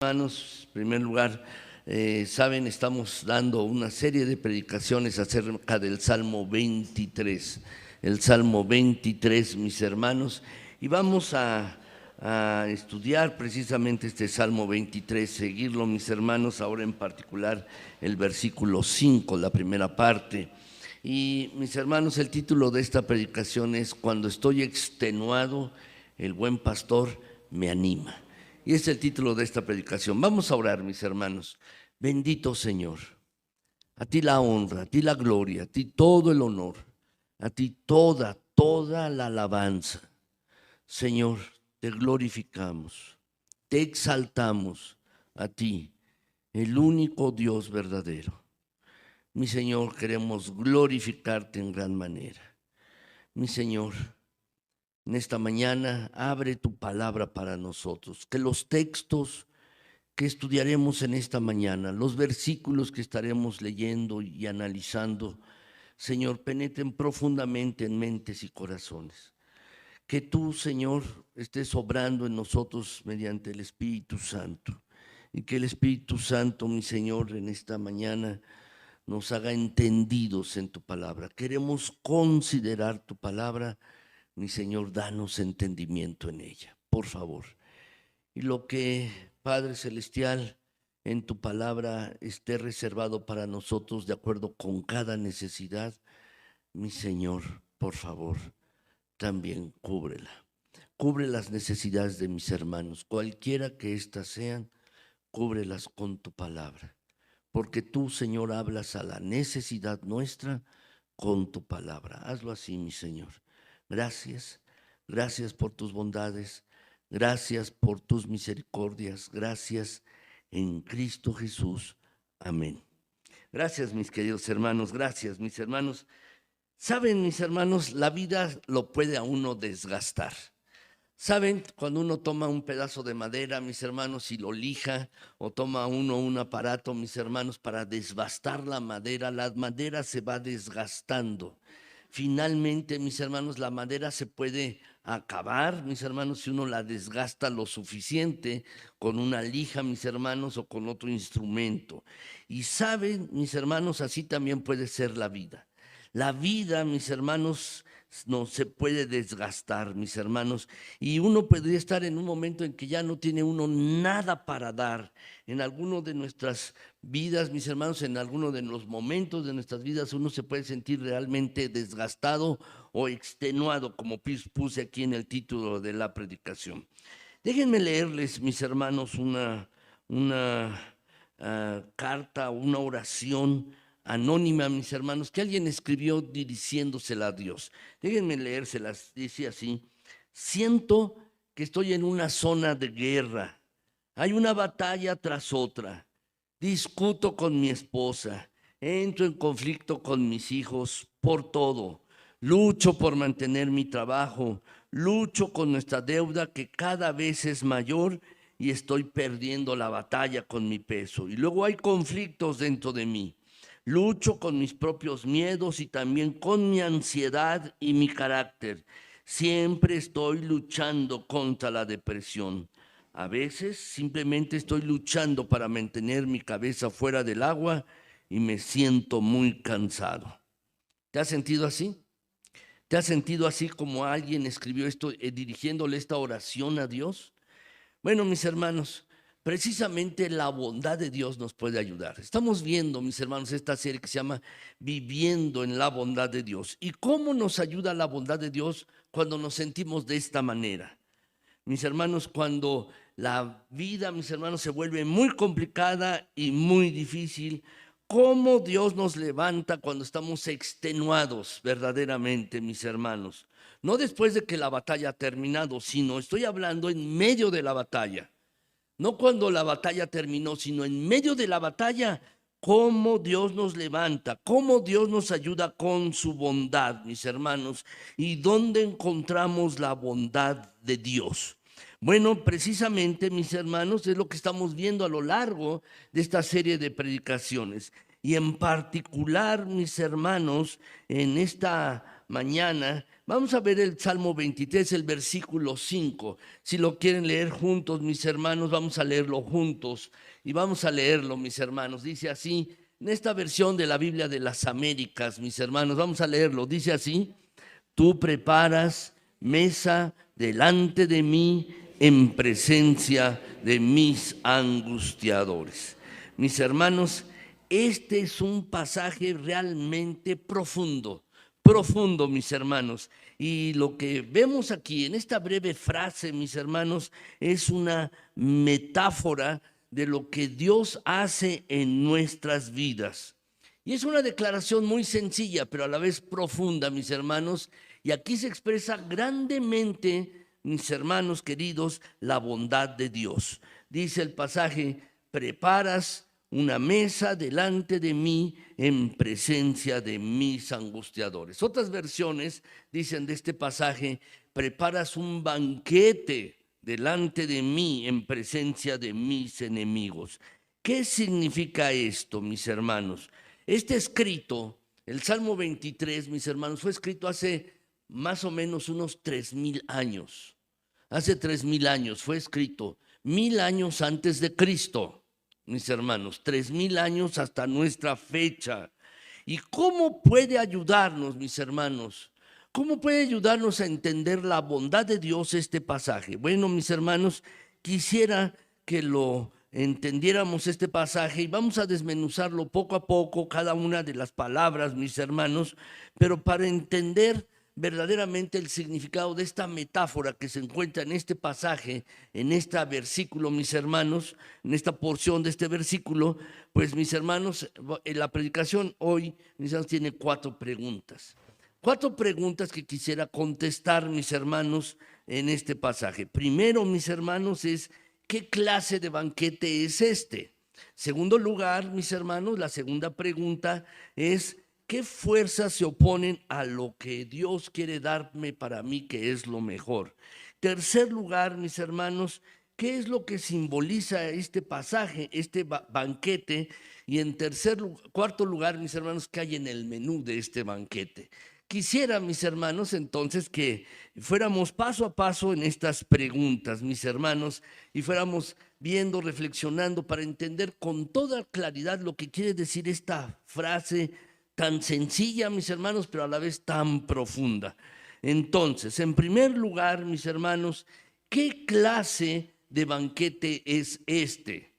Hermanos, en primer lugar, saben, estamos dando una serie de predicaciones acerca del Salmo 23, el Salmo 23, mis hermanos, y vamos a estudiar precisamente este Salmo 23, seguirlo, mis hermanos, ahora en particular el versículo 5, la primera parte. Y mis hermanos, el título de esta predicación es Cuando estoy extenuado, el buen pastor me anima. Y es el título de esta predicación. Vamos a orar, mis hermanos. Bendito Señor, a ti la honra, a ti la gloria, a ti todo el honor, a ti toda la alabanza. Señor, te glorificamos, te exaltamos a ti, el único Dios verdadero. Mi Señor, queremos glorificarte en gran manera. Mi Señor, en esta mañana abre tu palabra para nosotros, que los textos que estudiaremos en esta mañana, los versículos que estaremos leyendo y analizando, Señor, penetren profundamente en mentes y corazones. Que tú, Señor, estés obrando en nosotros mediante el Espíritu Santo, y que el Espíritu Santo, mi Señor, en esta mañana nos haga entendidos en tu palabra. Queremos considerar tu palabra. Mi Señor, danos entendimiento en ella, por favor. Y lo que, Padre Celestial, en tu palabra esté reservado para nosotros de acuerdo con cada necesidad, mi Señor, por favor, también cúbrela. Cubre las necesidades de mis hermanos, cualquiera que éstas sean, cúbrelas con tu palabra. Porque tú, Señor, hablas a la necesidad nuestra con tu palabra. Hazlo así, mi Señor. Gracias, gracias por tus bondades, gracias por tus misericordias, gracias en Cristo Jesús. Amén. Gracias, mis queridos hermanos, gracias, mis hermanos. Saben, mis hermanos, la vida lo puede a uno desgastar. Saben, cuando uno toma un pedazo de madera, mis hermanos, y lo lija, o toma uno un aparato, mis hermanos, para desbastar la madera se va desgastando. Finalmente, mis hermanos, la madera se puede acabar, mis hermanos, si uno la desgasta lo suficiente con una lija, mis hermanos, o con otro instrumento. Y saben, mis hermanos, así también puede ser la vida. La vida, mis hermanos, no se puede desgastar, mis hermanos, y uno podría estar en un momento en que ya no tiene uno nada para dar. En alguno de nuestras vidas, mis hermanos, en alguno de los momentos de nuestras vidas, uno se puede sentir realmente desgastado o extenuado, como puse aquí en el título de la predicación. Déjenme leerles, mis hermanos, una carta, una oración anónima, mis hermanos, que alguien escribió dirigiéndosela a Dios. Déjenme leérselas. Dice así: siento que estoy en una zona de guerra. Hay una batalla tras otra. Discuto con mi esposa. Entro en conflicto con mis hijos por todo. Lucho por mantener mi trabajo. Lucho con nuestra deuda que cada vez es mayor y estoy perdiendo la batalla con mi peso. Y luego hay conflictos dentro de mí. Lucho con mis propios miedos y también con mi ansiedad y mi carácter. Siempre estoy luchando contra la depresión. A veces simplemente estoy luchando para mantener mi cabeza fuera del agua y me siento muy cansado. ¿Te has sentido así? ¿Te has sentido así como alguien escribió esto, dirigiéndole esta oración a Dios? Bueno, mis hermanos, precisamente la bondad de Dios nos puede ayudar. Estamos viendo, mis hermanos, esta serie que se llama Viviendo en la bondad de Dios. ¿Y cómo nos ayuda la bondad de Dios cuando nos sentimos de esta manera? Mis hermanos, cuando la vida, mis hermanos, se vuelve muy complicada y muy difícil, ¿cómo Dios nos levanta cuando estamos extenuados verdaderamente, mis hermanos? No después de que la batalla ha terminado, sino estoy hablando en medio de la batalla. No cuando la batalla terminó, sino en medio de la batalla, cómo Dios nos levanta, cómo Dios nos ayuda con su bondad, mis hermanos, y dónde encontramos la bondad de Dios. Bueno, precisamente, mis hermanos, es lo que estamos viendo a lo largo de esta serie de predicaciones. Y en particular, mis hermanos, en esta mañana vamos a ver el Salmo 23, el versículo 5. Si lo quieren leer juntos, mis hermanos, vamos a leerlo juntos. Y vamos a leerlo, mis hermanos. Dice así, en esta versión de la Biblia de las Américas, mis hermanos, vamos a leerlo. Dice así: tú preparas mesa delante de mí en presencia de mis angustiadores. Mis hermanos, este es un pasaje realmente profundo, mis hermanos. Y lo que vemos aquí en esta breve frase, mis hermanos, es una metáfora de lo que Dios hace en nuestras vidas. Y es una declaración muy sencilla, pero a la vez profunda, mis hermanos. Y aquí se expresa grandemente, mis hermanos queridos, la bondad de Dios. Dice el pasaje: preparas una mesa delante de mí en presencia de mis angustiadores. Otras versiones dicen de este pasaje: preparas un banquete delante de mí en presencia de mis enemigos. ¿Qué significa esto, mis hermanos? Este escrito, el Salmo 23, mis hermanos, fue escrito hace más o menos unos 3000 años. Hace 3000 años fue escrito, 1000 años antes de Cristo, mis hermanos, 3000 años hasta nuestra fecha. ¿Y cómo puede ayudarnos, mis hermanos? ¿Cómo puede ayudarnos a entender la bondad de Dios este pasaje? Bueno, mis hermanos, quisiera que lo entendiéramos este pasaje y vamos a desmenuzarlo poco a poco, cada una de las palabras, mis hermanos, pero para entender verdaderamente el significado de esta metáfora que se encuentra en este pasaje, en este versículo, mis hermanos, en esta porción de este versículo, pues mis hermanos, en la predicación hoy, mis hermanos, tiene 4 preguntas. 4 preguntas que quisiera contestar, mis hermanos, en este pasaje. Primero, mis hermanos, es: ¿qué clase de banquete es este? Segundo lugar, mis hermanos, la segunda pregunta es: ¿qué fuerzas se oponen a lo que Dios quiere darme para mí, que es lo mejor? Tercer lugar, mis hermanos, ¿qué es lo que simboliza este pasaje, este banquete? Y en cuarto lugar, mis hermanos, ¿qué hay en el menú de este banquete? Quisiera, mis hermanos, entonces que fuéramos paso a paso en estas preguntas, mis hermanos, y fuéramos viendo, reflexionando para entender con toda claridad lo que quiere decir esta frase tan sencilla, mis hermanos, pero a la vez tan profunda. Entonces, en primer lugar, mis hermanos, ¿qué clase de banquete es este?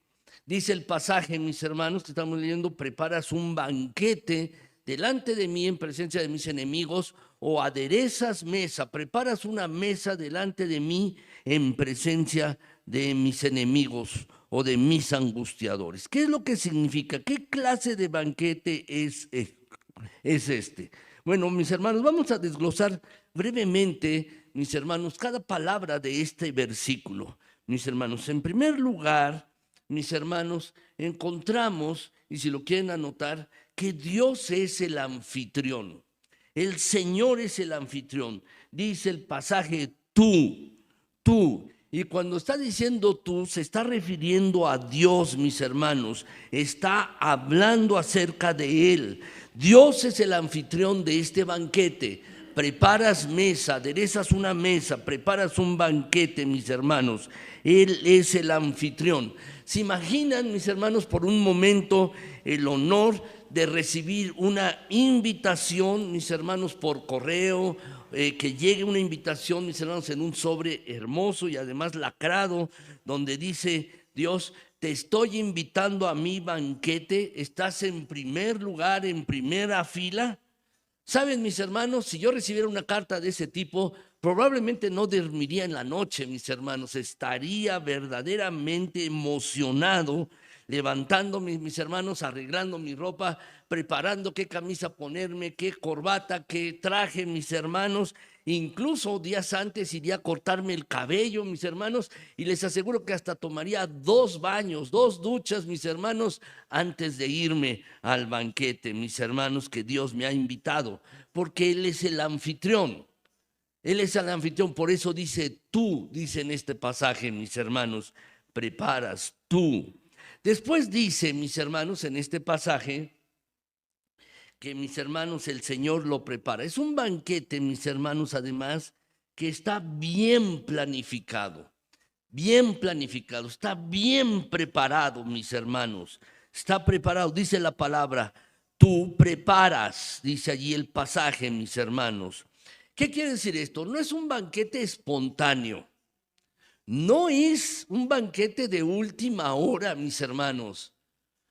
Dice el pasaje, mis hermanos, que estamos leyendo: preparas un banquete delante de mí en presencia de mis enemigos, o aderezas mesa, preparas una mesa delante de mí en presencia de mis enemigos o de mis angustiadores. ¿Qué es lo que significa? ¿Qué clase de banquete es este? Bueno, mis hermanos, vamos a desglosar brevemente, mis hermanos, cada palabra de este versículo. Mis hermanos, en primer lugar, mis hermanos, encontramos, y si lo quieren anotar, que Dios es el anfitrión. El Señor es el anfitrión. Dice el pasaje: tú. Y cuando está diciendo tú, se está refiriendo a Dios, mis hermanos. Está hablando acerca de Él. Dios es el anfitrión de este banquete. Preparas mesa, aderezas una mesa, preparas un banquete, mis hermanos. Él es el anfitrión. ¿Se imaginan, mis hermanos, por un momento el honor de recibir una invitación, mis hermanos, por correo? Que llegue una invitación, mis hermanos, en un sobre hermoso y además lacrado, donde dice Dios: te estoy invitando a mi banquete, estás en primer lugar, en primera fila. Saben, mis hermanos, si yo recibiera una carta de ese tipo, probablemente no dormiría en la noche, mis hermanos. Estaría verdaderamente emocionado, levantándome, mis hermanos, arreglando mi ropa, preparando qué camisa ponerme, qué corbata, qué traje, mis hermanos. Incluso días antes iría a cortarme el cabello, mis hermanos, y les aseguro que hasta tomaría 2 baños, 2 duchas, mis hermanos, antes de irme al banquete, mis hermanos, que Dios me ha invitado, porque Él es el anfitrión. Él es el anfitrión, por eso dice tú, dice en este pasaje, mis hermanos, preparas tú. Después dice, mis hermanos, en este pasaje, que mis hermanos, el Señor lo prepara. Es un banquete, mis hermanos, además, que está bien planificado, está bien preparado, mis hermanos, está preparado. Dice la palabra, tú preparas, dice allí el pasaje, mis hermanos. ¿Qué quiere decir esto? No es un banquete espontáneo, no es un banquete de última hora, mis hermanos,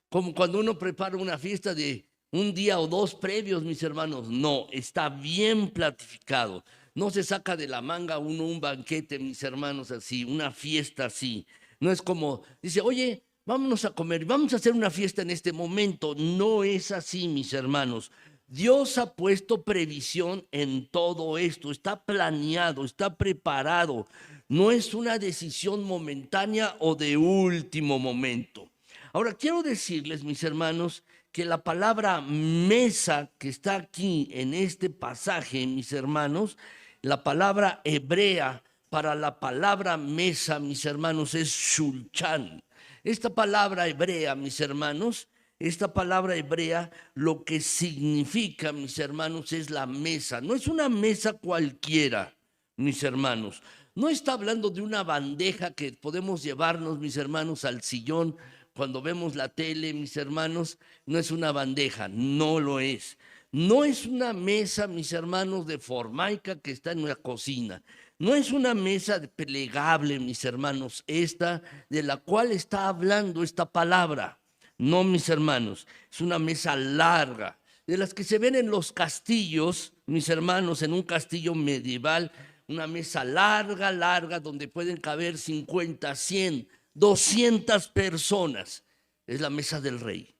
como cuando uno prepara una fiesta de un día o dos previos, mis hermanos. No, está bien planificado. No se saca de la manga uno un banquete, mis hermanos, así, una fiesta así. No es como, dice, oye, vámonos a comer, vamos a hacer una fiesta en este momento. No es así, mis hermanos. Dios ha puesto previsión en todo esto, está planeado, está preparado. No es una decisión momentánea o de último momento. Ahora, quiero decirles, mis hermanos, que la palabra mesa que está aquí en este pasaje, mis hermanos, la palabra hebrea para la palabra mesa, mis hermanos, es shulchan. Esta palabra hebrea, mis hermanos, esta palabra hebrea lo que significa, mis hermanos, es la mesa. No es una mesa cualquiera, mis hermanos. No está hablando de una bandeja que podemos llevarnos, mis hermanos, al sillón cuando vemos la tele, mis hermanos. No es una bandeja, no lo es. No es una mesa, mis hermanos, de formaica que está en una cocina. No es una mesa plegable, mis hermanos, esta de la cual está hablando esta palabra. No, mis hermanos, es una mesa larga, de las que se ven en los castillos, mis hermanos, en un castillo medieval, una mesa larga, larga, donde pueden caber 50, 100, 200 personas. Es la mesa del rey.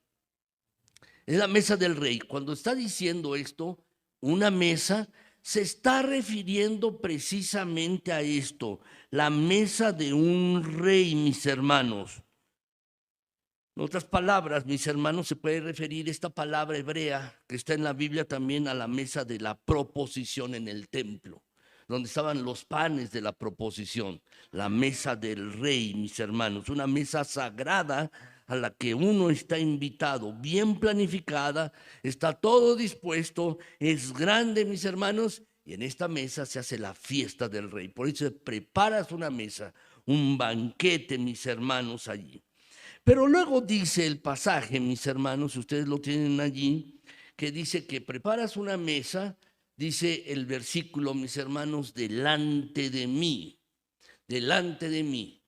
Es la mesa del rey. Cuando está diciendo esto, una mesa, se está refiriendo precisamente a esto, la mesa de un rey, mis hermanos. En otras palabras, mis hermanos, se puede referir esta palabra hebrea que está en la Biblia también a la mesa de la proposición en el templo, donde estaban los panes de la proposición, la mesa del rey, mis hermanos, una mesa sagrada a la que uno está invitado, bien planificada, está todo dispuesto, es grande, mis hermanos, y en esta mesa se hace la fiesta del rey. Por eso preparas una mesa, un banquete, mis hermanos, allí. Pero luego dice el pasaje, mis hermanos, ustedes lo tienen allí, que dice que preparas una mesa, dice el versículo, mis hermanos, delante de mí, delante de mí.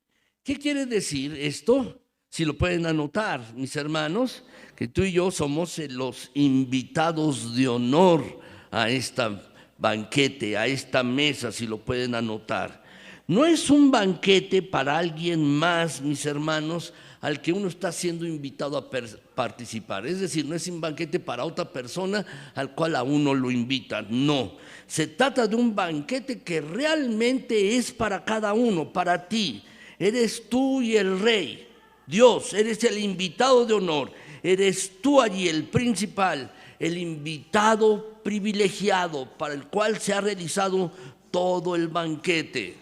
¿Qué quiere decir esto? Si lo pueden anotar, mis hermanos, que tú y yo somos los invitados de honor a esta banquete, a esta mesa, si lo pueden anotar. No es un banquete para alguien más, mis hermanos, al que uno está siendo invitado a participar. Es decir, no es un banquete para otra persona al cual a uno lo invitan. No, se trata de un banquete que realmente es para cada uno, para ti. Eres tú y el rey, Dios, eres el invitado de honor. Eres tú allí el principal, el invitado privilegiado para el cual se ha realizado todo el banquete.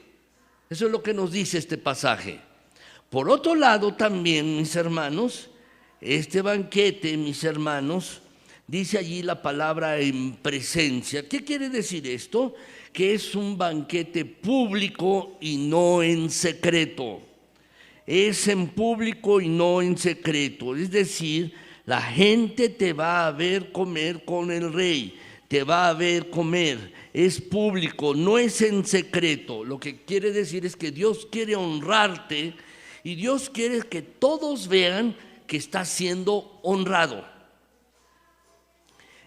Eso es lo que nos dice este pasaje. Por otro lado también, mis hermanos, este banquete, mis hermanos, dice allí la palabra en presencia. ¿Qué quiere decir esto? Que es un banquete público y no en secreto. Es en público y no en secreto. Es decir, la gente te va a ver comer con el rey, te va a ver comer. Es público, no es en secreto. Lo que quiere decir es que Dios quiere honrarte y Dios quiere que todos vean que está siendo honrado.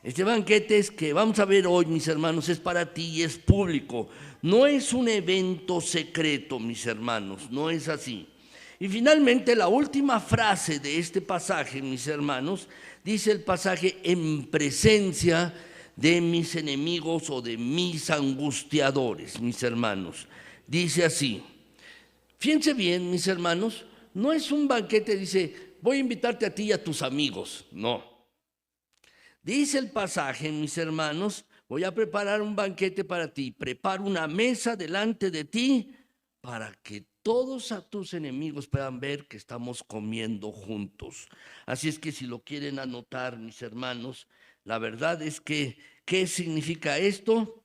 Este banquete es que vamos a ver hoy, mis hermanos, es para ti y es público. No es un evento secreto, mis hermanos, no es así. Y finalmente la última frase de este pasaje, mis hermanos, dice el pasaje: en presencia de mis enemigos o de mis angustiadores, mis hermanos. Dice así. Fíjense bien, mis hermanos, no es un banquete, dice, voy a invitarte a ti y a tus amigos. No. Dice el pasaje, mis hermanos, voy a preparar un banquete para ti, preparo una mesa delante de ti para que todos a tus enemigos puedan ver que estamos comiendo juntos. Así es que si lo quieren anotar, mis hermanos, la verdad es que, ¿qué significa esto?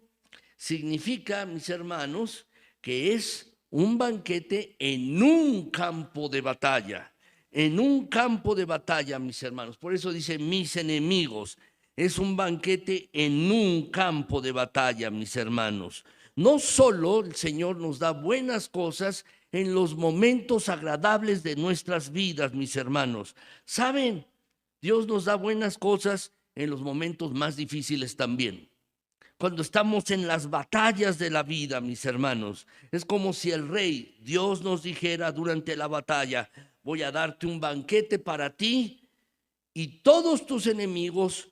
Significa, mis hermanos, que es un banquete en un campo de batalla. En un campo de batalla, mis hermanos. Por eso dice mis enemigos. Es un banquete en un campo de batalla, mis hermanos. No solo el Señor nos da buenas cosas en los momentos agradables de nuestras vidas, mis hermanos. ¿Saben? Dios nos da buenas cosas en los momentos más difíciles también. Cuando estamos en las batallas de la vida, mis hermanos, es como si el rey, Dios nos dijera durante la batalla, voy a darte un banquete para ti y todos tus enemigos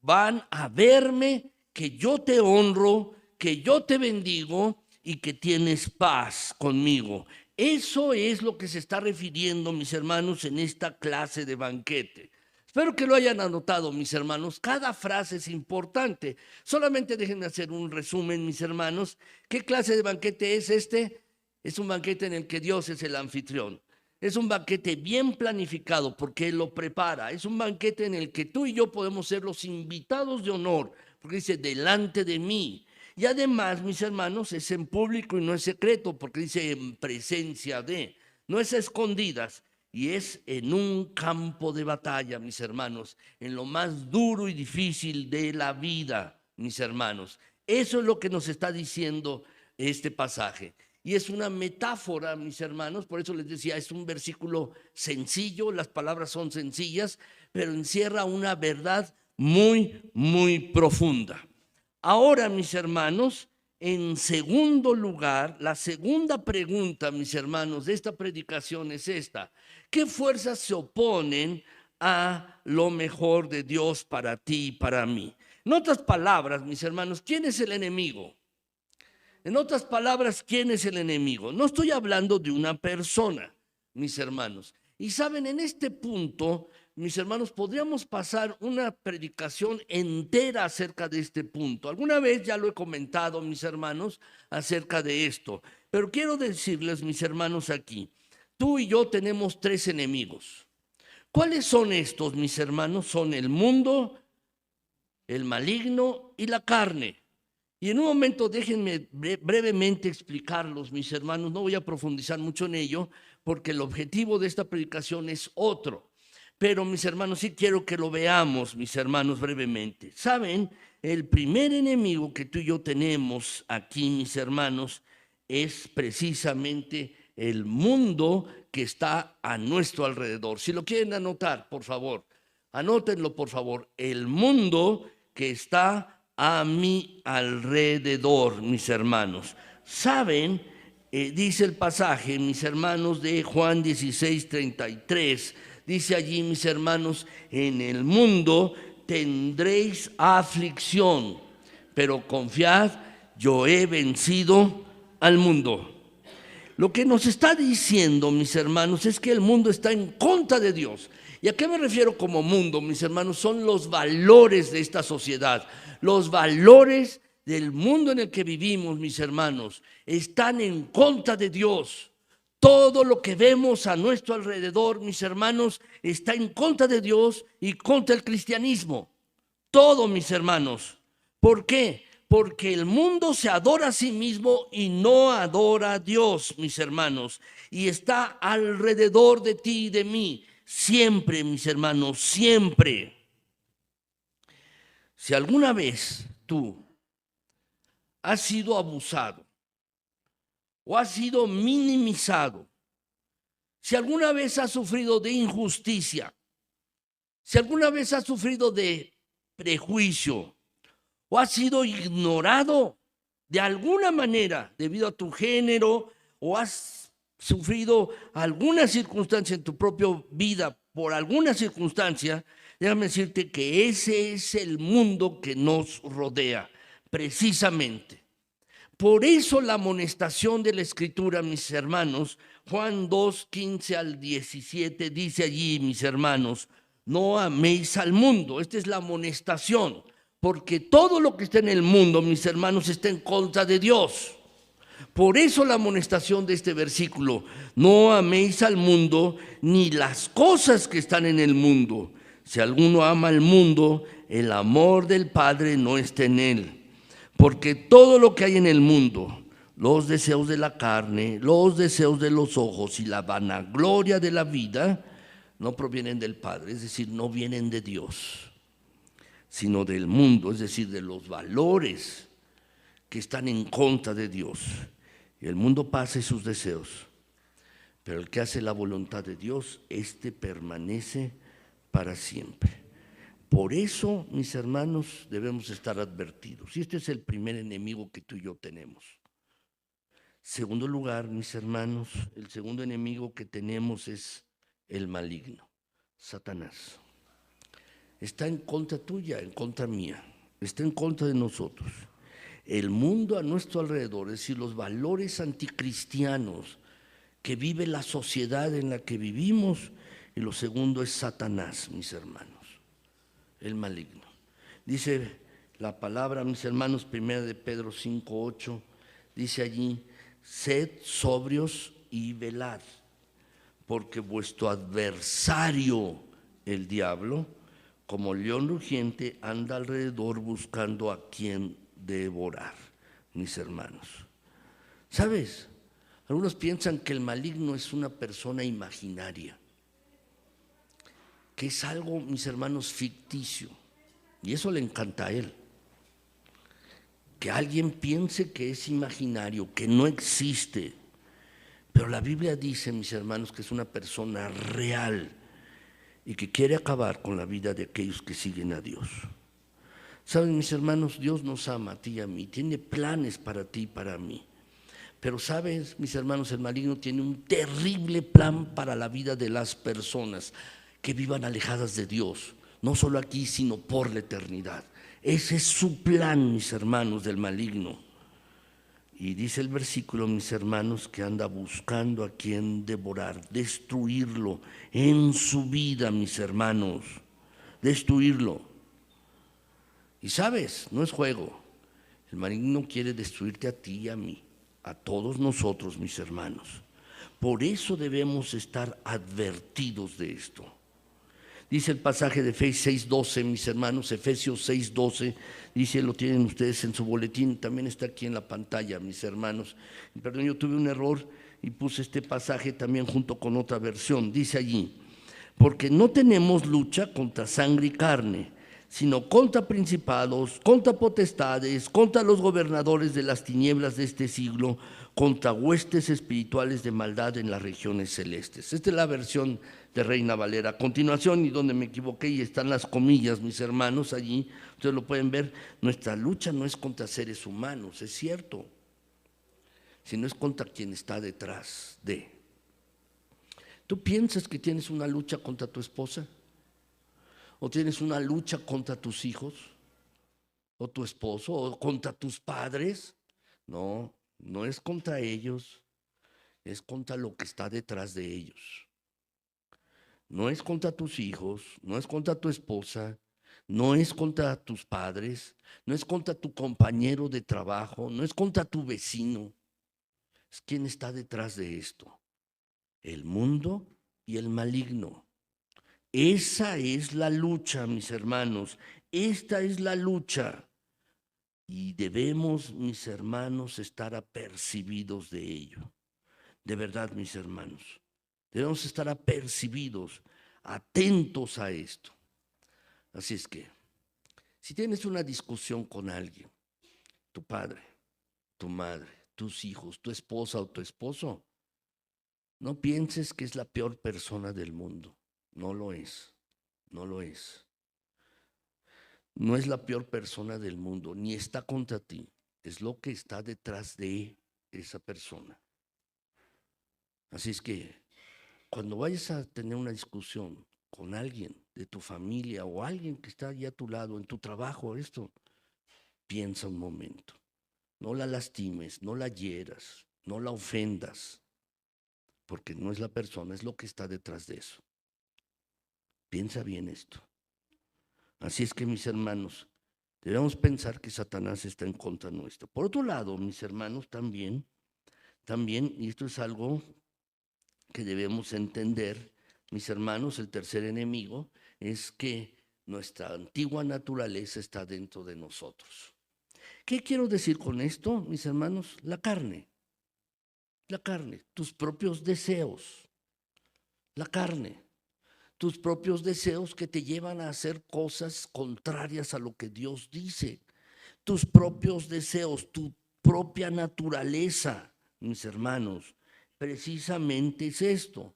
van a verme que yo te honro, que yo te bendigo y que tienes paz conmigo. Eso es lo que se está refiriendo, mis hermanos, en esta clase de banquete. Espero que lo hayan anotado, mis hermanos. Cada frase es importante. Solamente déjenme hacer un resumen, mis hermanos. ¿Qué clase de banquete es este? Es un banquete en el que Dios es el anfitrión. Es un banquete bien planificado porque Él lo prepara. Es un banquete en el que tú y yo podemos ser los invitados de honor, porque dice, delante de mí. Y además, mis hermanos, es en público y no es secreto, porque dice en presencia de, no es a escondidas. Y es en un campo de batalla, mis hermanos, en lo más duro y difícil de la vida, mis hermanos. Eso es lo que nos está diciendo este pasaje. Y es una metáfora, mis hermanos, por eso les decía, es un versículo sencillo, las palabras son sencillas, pero encierra una verdad muy, muy profunda. Ahora, mis hermanos, en segundo lugar, la segunda pregunta, mis hermanos, de esta predicación es esta. ¿Qué fuerzas se oponen a lo mejor de Dios para ti y para mí? En otras palabras, mis hermanos, ¿quién es el enemigo? En otras palabras, ¿quién es el enemigo? No estoy hablando de una persona, mis hermanos. Y saben, en este punto, mis hermanos, podríamos pasar una predicación entera acerca de este punto. Alguna vez ya lo he comentado, mis hermanos, acerca de esto. Pero quiero decirles, mis hermanos, aquí, tú y yo tenemos tres enemigos. ¿Cuáles son estos, mis hermanos? Son el mundo, el maligno y la carne. Y en un momento déjenme brevemente explicarlos, mis hermanos. No voy a profundizar mucho en ello porque el objetivo de esta predicación es otro. Pero mis hermanos, sí quiero que lo veamos, mis hermanos, brevemente. ¿Saben? El primer enemigo que tú y yo tenemos aquí, mis hermanos, es precisamente el mundo que está a nuestro alrededor. Si lo quieren anotar, por favor, anótenlo, por favor. El mundo que está a mi alrededor, mis hermanos. ¿Saben? Dice el pasaje, mis hermanos, de Juan 16:33. Dice allí, mis hermanos, en el mundo tendréis aflicción, pero confiad, yo he vencido al mundo. Lo que nos está diciendo, mis hermanos, es que el mundo está en contra de Dios. ¿Y a qué me refiero como mundo, mis hermanos? Son los valores de esta sociedad, los valores del mundo en el que vivimos, mis hermanos, están en contra de Dios. Todo lo que vemos a nuestro alrededor, mis hermanos, está en contra de Dios y contra el cristianismo. Todo, mis hermanos. ¿Por qué? Porque el mundo se adora a sí mismo y no adora a Dios, mis hermanos. Y está alrededor de ti y de mí. Siempre, mis hermanos, siempre. Si alguna vez tú has sido abusado o has sido minimizado, si alguna vez has sufrido de injusticia, si alguna vez has sufrido de prejuicio o has sido ignorado de alguna manera debido a tu género o has sufrido alguna circunstancia en tu propia vida por alguna circunstancia, déjame decirte que ese es el mundo que nos rodea, precisamente. Por eso la amonestación de la Escritura, mis hermanos, Juan 2:15 al 17, dice allí, mis hermanos, no améis al mundo. Esta es la amonestación. porque todo lo que está en el mundo, mis hermanos, está en contra de Dios. Por eso la amonestación de este versículo: no améis al mundo ni las cosas que están en el mundo. Si alguno ama al mundo, el amor del Padre no está en él. Porque todo lo que hay en el mundo, los deseos de la carne, los deseos de los ojos y la vanagloria de la vida, no provienen del Padre, es decir, no vienen de Dios, sino del mundo, es decir, de los valores que están en contra de Dios. Y el mundo pasa y sus deseos, pero el que hace la voluntad de Dios, éste permanece para siempre. Por eso, mis hermanos, debemos estar advertidos. Y este es el primer enemigo que tú y yo tenemos. Segundo lugar, mis hermanos, el segundo enemigo que tenemos es el maligno, Satanás. Está en contra tuya, en contra mía, está en contra de nosotros. El mundo a nuestro alrededor, es decir, los valores anticristianos que vive la sociedad en la que vivimos. Y lo segundo es Satanás, mis hermanos, el maligno. Dice la palabra, mis hermanos, 1 de Pedro 5:8, dice allí: sed sobrios y velad, porque vuestro adversario, el diablo, como león rugiente, anda alrededor buscando a quien devorar, mis hermanos. ¿Sabes? Algunos piensan que el maligno es una persona imaginaria, que es algo, mis hermanos, ficticio, y eso le encanta a él. Que alguien piense que es imaginario, que no existe. Pero la Biblia dice, mis hermanos, que es una persona real y que quiere acabar con la vida de aquellos que siguen a Dios. Saben, mis hermanos, Dios nos ama a ti y a mí, tiene planes para ti y para mí. Pero sabes, mis hermanos, el maligno tiene un terrible plan para la vida de las personas que vivan alejadas de Dios, no solo aquí, sino por la eternidad. Ese es su plan, mis hermanos, del maligno. Y dice el versículo, mis hermanos, que anda buscando a quien devorar, destruirlo en su vida, mis hermanos, destruirlo. Y sabes, no es juego. El maligno quiere destruirte a ti y a mí, a todos nosotros, mis hermanos. Por eso debemos estar advertidos de esto. Dice el pasaje de Efesios 6:12, mis hermanos, Efesios 6:12, dice, lo tienen ustedes en su boletín, también está aquí en la pantalla, mis hermanos. Perdón, yo tuve un error y puse este pasaje también junto con otra versión. Dice allí: porque no tenemos lucha contra sangre y carne, sino contra principados, contra potestades, contra los gobernadores de las tinieblas de este siglo, contra huestes espirituales de maldad en las regiones celestes. Esta es la versión de Reina Valera. A continuación, y donde me equivoqué, y están las comillas, mis hermanos, allí, ustedes lo pueden ver, nuestra lucha no es contra seres humanos, es cierto, sino es contra quien está detrás de. ¿Tú piensas que tienes una lucha contra tu esposa? ¿O tienes una lucha contra tus hijos? ¿O tu esposo? ¿O contra tus padres? No, no es contra ellos, es contra lo que está detrás de ellos. No es contra tus hijos, no es contra tu esposa, no es contra tus padres, no es contra tu compañero de trabajo, no es contra tu vecino. Es quien está detrás de esto: el mundo y el maligno. Esa es la lucha, mis hermanos, esta es la lucha. Y debemos, mis hermanos, estar apercibidos de ello. De verdad, mis hermanos, debemos estar apercibidos, atentos a esto. Así es que, si tienes una discusión con alguien, tu padre, tu madre, tus hijos, tu esposa o tu esposo, no pienses que es la peor persona del mundo. No lo es, no lo es. No es la peor persona del mundo, ni está contra ti. Es lo que está detrás de esa persona. Así es que, cuando vayas a tener una discusión con alguien de tu familia o alguien que está allá a tu lado, en tu trabajo, piensa un momento. No la lastimes, no la hieras, no la ofendas, porque no es la persona, es lo que está detrás de eso. Piensa bien esto. Así es que, mis hermanos, Debemos pensar que Satanás está en contra nuestra. Por otro lado, mis hermanos, también, y esto es algo que debemos entender, mis hermanos, el tercer enemigo es que nuestra antigua naturaleza está dentro de nosotros. ¿Qué quiero decir con esto, mis hermanos? La carne, tus propios deseos, la carne, tus propios deseos que te llevan a hacer cosas contrarias a lo que Dios dice, tus propios deseos, tu propia naturaleza, mis hermanos, precisamente es esto.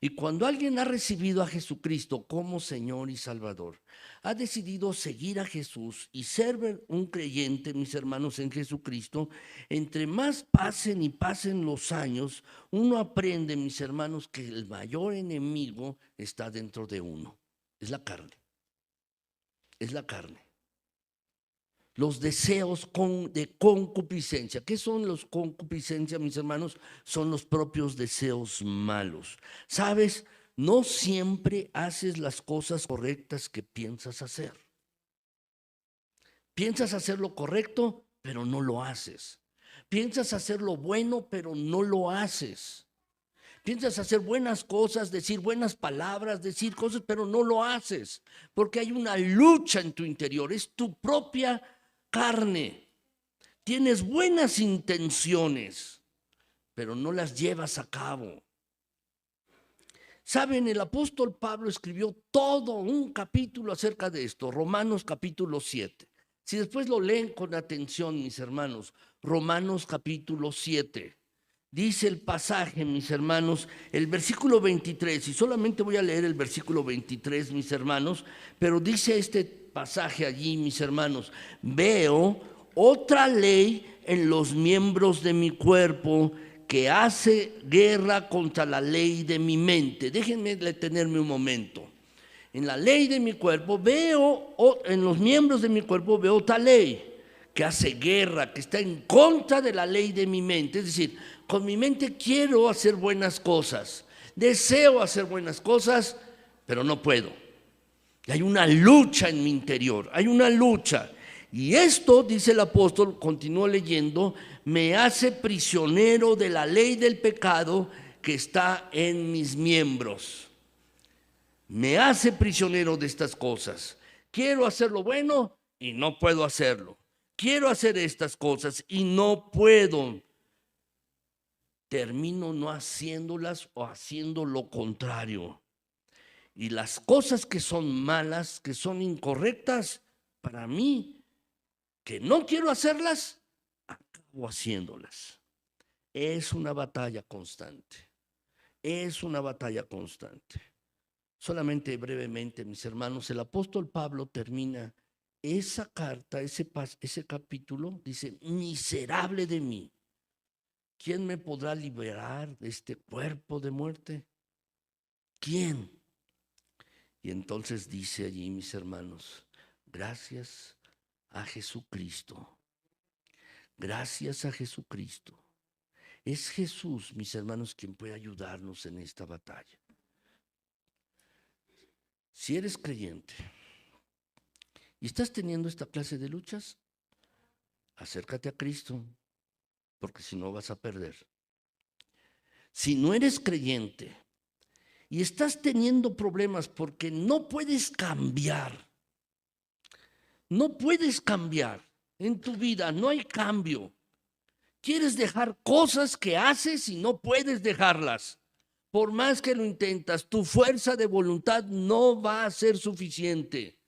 Y cuando alguien ha recibido a Jesucristo como Señor y Salvador, ha decidido seguir a Jesús y ser un creyente, mis hermanos, en Jesucristo, entre más pasen y pasen los años, uno aprende, mis hermanos, que el mayor enemigo está dentro de uno. Es la carne. Es la carne. Los deseos de concupiscencia. ¿Qué son los concupiscencia, mis hermanos? Son los propios deseos malos. ¿Sabes? No siempre haces las cosas correctas que piensas hacer. Piensas hacer lo correcto, pero no lo haces. Piensas hacer lo bueno, pero no lo haces. Piensas hacer buenas cosas, decir buenas palabras, decir cosas, pero no lo haces. Porque hay una lucha en tu interior. Es tu propia carne. Tienes buenas intenciones, pero no las llevas a cabo. Saben, el apóstol Pablo escribió todo un capítulo acerca de esto, Romanos capítulo 7. Si después lo leen con atención, mis hermanos, Romanos capítulo 7. Dice el pasaje, mis hermanos, el versículo 23, y solamente voy a leer el versículo 23, mis hermanos, pero dice este pasaje allí, mis hermanos: veo otra ley en los miembros de mi cuerpo que hace guerra contra la ley de mi mente. Déjenme detenerme un momento. En la ley de mi cuerpo veo, en los miembros de mi cuerpo veo otra ley que hace guerra, que está en contra de la ley de mi mente. Es decir, con mi mente quiero hacer buenas cosas, deseo hacer buenas cosas, pero no puedo. Y hay una lucha en mi interior, hay una lucha. Y esto, dice el apóstol, continúo leyendo, me hace prisionero de la ley del pecado que está en mis miembros. Me hace prisionero de estas cosas. Quiero hacer lo bueno y no puedo hacerlo. Quiero hacer estas cosas y no puedo. Termino no haciéndolas o haciendo lo contrario. Y las cosas que son malas, que son incorrectas, para mí, que no quiero hacerlas, acabo haciéndolas. Es una batalla constante. Es una batalla constante. Solamente brevemente, mis hermanos, el apóstol Pablo termina esa carta, ese capítulo, dice: miserable de mí, ¿quién me podrá liberar de este cuerpo de muerte? ¿Quién? Y entonces dice allí, mis hermanos, gracias a Jesucristo. Gracias a Jesucristo. Es Jesús, mis hermanos, quien puede ayudarnos en esta batalla. Si eres creyente y estás teniendo esta clase de luchas, acércate a Cristo, porque si no vas a perder. Si no eres creyente y estás teniendo problemas porque no puedes cambiar, en tu vida, no hay cambio. Quieres dejar cosas que haces y no puedes dejarlas. Por más que lo intentas, tu fuerza de voluntad no va a ser suficiente.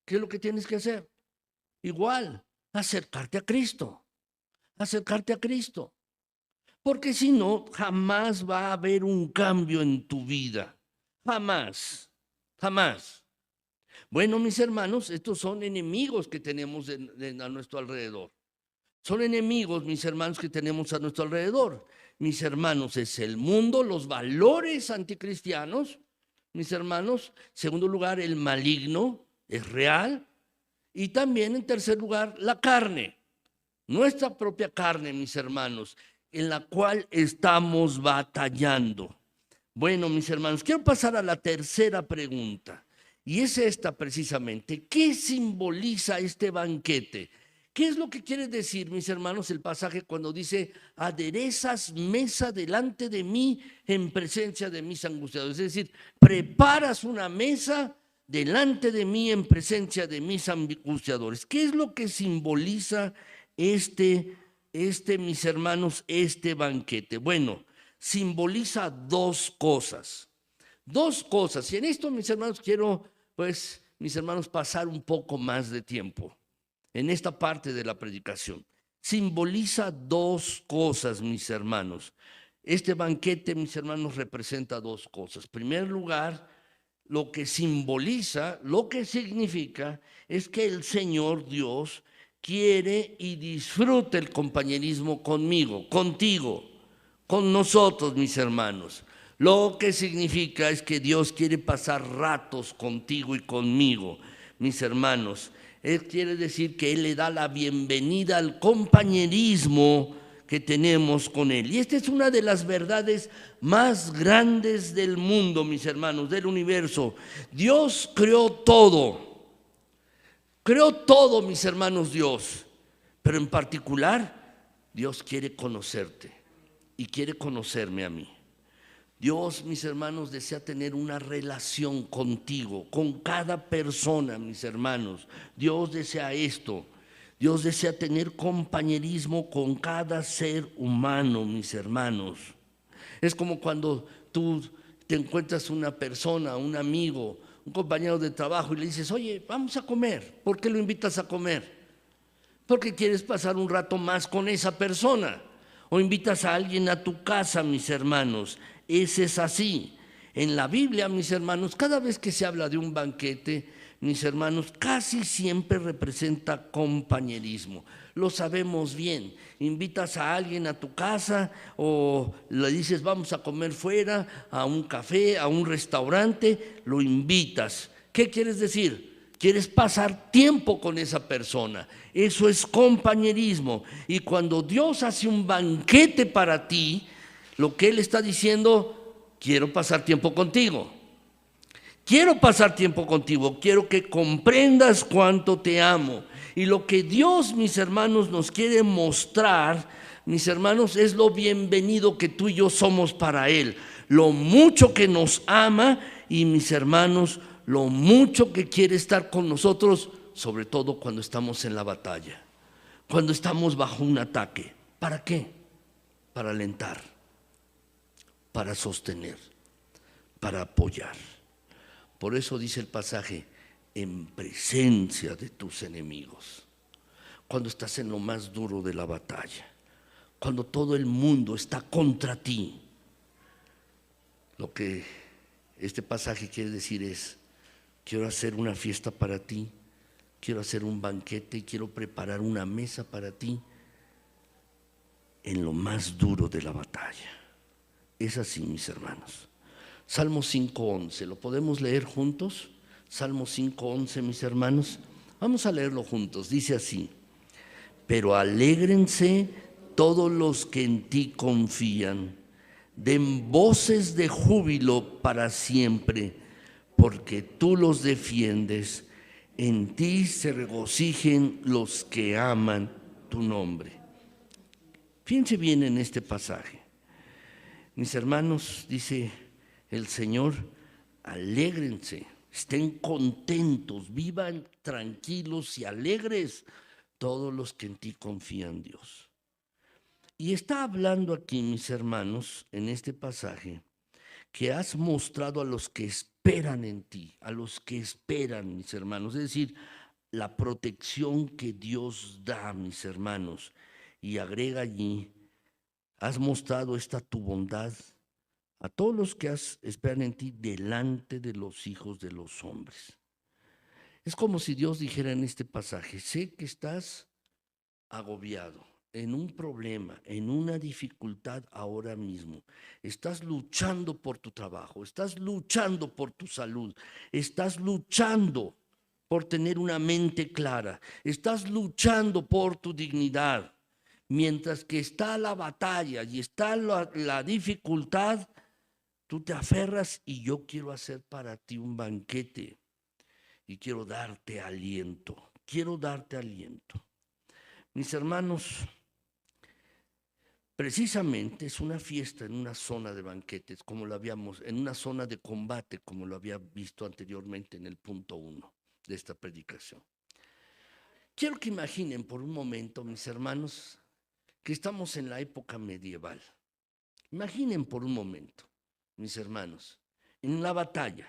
¿Qué es lo que tienes que hacer? Igual, acercarte a Cristo. Acercarte a Cristo. Porque si no, jamás va a haber un cambio en tu vida. Jamás. Jamás. Bueno, mis hermanos, estos son enemigos que tenemos a nuestro alrededor. Son enemigos, mis hermanos, que tenemos a nuestro alrededor. Mis hermanos, es el mundo, los valores anticristianos, mis hermanos. Segundo lugar, el maligno, es real. Y también, en tercer lugar, la carne. Nuestra propia carne, mis hermanos, en la cual estamos batallando. Bueno, mis hermanos, quiero pasar a la tercera pregunta. Y es esta precisamente. ¿Qué simboliza este banquete? ¿Qué es lo que quiere decir, mis hermanos, el pasaje cuando dice, aderezas mesa delante de mí en presencia de mis angustiadores? Es decir, preparas una mesa delante de mí en presencia de mis angustiadores. ¿Qué es lo que simboliza mis hermanos, este banquete? Bueno, simboliza dos cosas. Dos cosas. Y en esto, mis hermanos, quiero, pues, mis hermanos, pasar un poco más de tiempo en esta parte de la predicación. Simboliza dos cosas, mis hermanos. Este banquete, mis hermanos, representa dos cosas. En primer lugar, lo que simboliza, lo que significa, es que el Señor Dios quiere y disfruta el compañerismo conmigo, contigo, con nosotros, mis hermanos. Lo que significa es que Dios quiere pasar ratos contigo y conmigo, mis hermanos. Él quiere decir que Él le da la bienvenida al compañerismo que tenemos con Él. Y esta es una de las verdades más grandes del mundo, mis hermanos, del universo. Dios creó todo, mis hermanos, Dios. Pero en particular, Dios quiere conocerte y quiere conocerme a mí. Dios, mis hermanos, desea tener una relación contigo, con cada persona, mis hermanos. Dios desea esto. Dios desea tener compañerismo con cada ser humano, mis hermanos. Es como cuando tú te encuentras una persona, un amigo, un compañero de trabajo y le dices, oye, vamos a comer. ¿Por qué lo invitas a comer? Porque quieres pasar un rato más con esa persona. O invitas a alguien a tu casa, mis hermanos. Ese es así. En la Biblia, mis hermanos, cada vez que se habla de un banquete, mis hermanos, casi siempre representa compañerismo. Lo sabemos bien. Invitas a alguien a tu casa o le dices vamos a comer fuera, a un café, a un restaurante, lo invitas. ¿Qué quieres decir? Quieres pasar tiempo con esa persona. Eso es compañerismo. Y cuando Dios hace un banquete para ti, lo que Él está diciendo, quiero pasar tiempo contigo. Quiero pasar tiempo contigo. Quiero que comprendas cuánto te amo. Y lo que Dios, mis hermanos, nos quiere mostrar, mis hermanos, es lo bienvenido que tú y yo somos para Él. Lo mucho que nos ama y, mis hermanos, lo mucho que quiere estar con nosotros, sobre todo cuando estamos en la batalla, cuando estamos bajo un ataque. ¿Para qué? Para alentar, para sostener, para apoyar. Por eso dice el pasaje, en presencia de tus enemigos, cuando estás en lo más duro de la batalla, cuando todo el mundo está contra ti. Lo que este pasaje quiere decir es, quiero hacer una fiesta para ti, quiero hacer un banquete y quiero preparar una mesa para ti en lo más duro de la batalla. Es así, mis hermanos. Salmo 5:11, ¿lo podemos leer juntos? Salmo 5:11, mis hermanos. Vamos a leerlo juntos, dice así: pero alégrense todos los que en ti confían, den voces de júbilo para siempre, porque tú los defiendes, en ti se regocijen los que aman tu nombre. Fíjense bien en este pasaje. Mis hermanos, dice el Señor, alégrense, estén contentos, vivan tranquilos y alegres todos los que en ti confían, Dios. Y está hablando aquí, mis hermanos, en este pasaje, que has mostrado a los que esperan en ti, a los que esperan, mis hermanos, es decir, la protección que Dios da, mis hermanos, y agrega allí, has mostrado esta tu bondad a todos los que esperan en ti delante de los hijos de los hombres. Es como si Dios dijera en este pasaje, sé que estás agobiado, en un problema, en una dificultad ahora mismo. Estás luchando por tu trabajo, estás luchando por tu salud, estás luchando por tener una mente clara, estás luchando por tu dignidad. Mientras que está la batalla y está la dificultad, tú te aferras y yo quiero hacer para ti un banquete. y quiero darte aliento. Quiero darte aliento. Mis hermanos, precisamente es una fiesta en una zona de banquetes, como lo habíamos, en una zona de combate, como lo había visto anteriormente en el punto 1 de esta predicación. Quiero que imaginen por un momento, mis hermanos, que estamos en la época medieval. Imaginen por un momento, mis hermanos, en la batalla,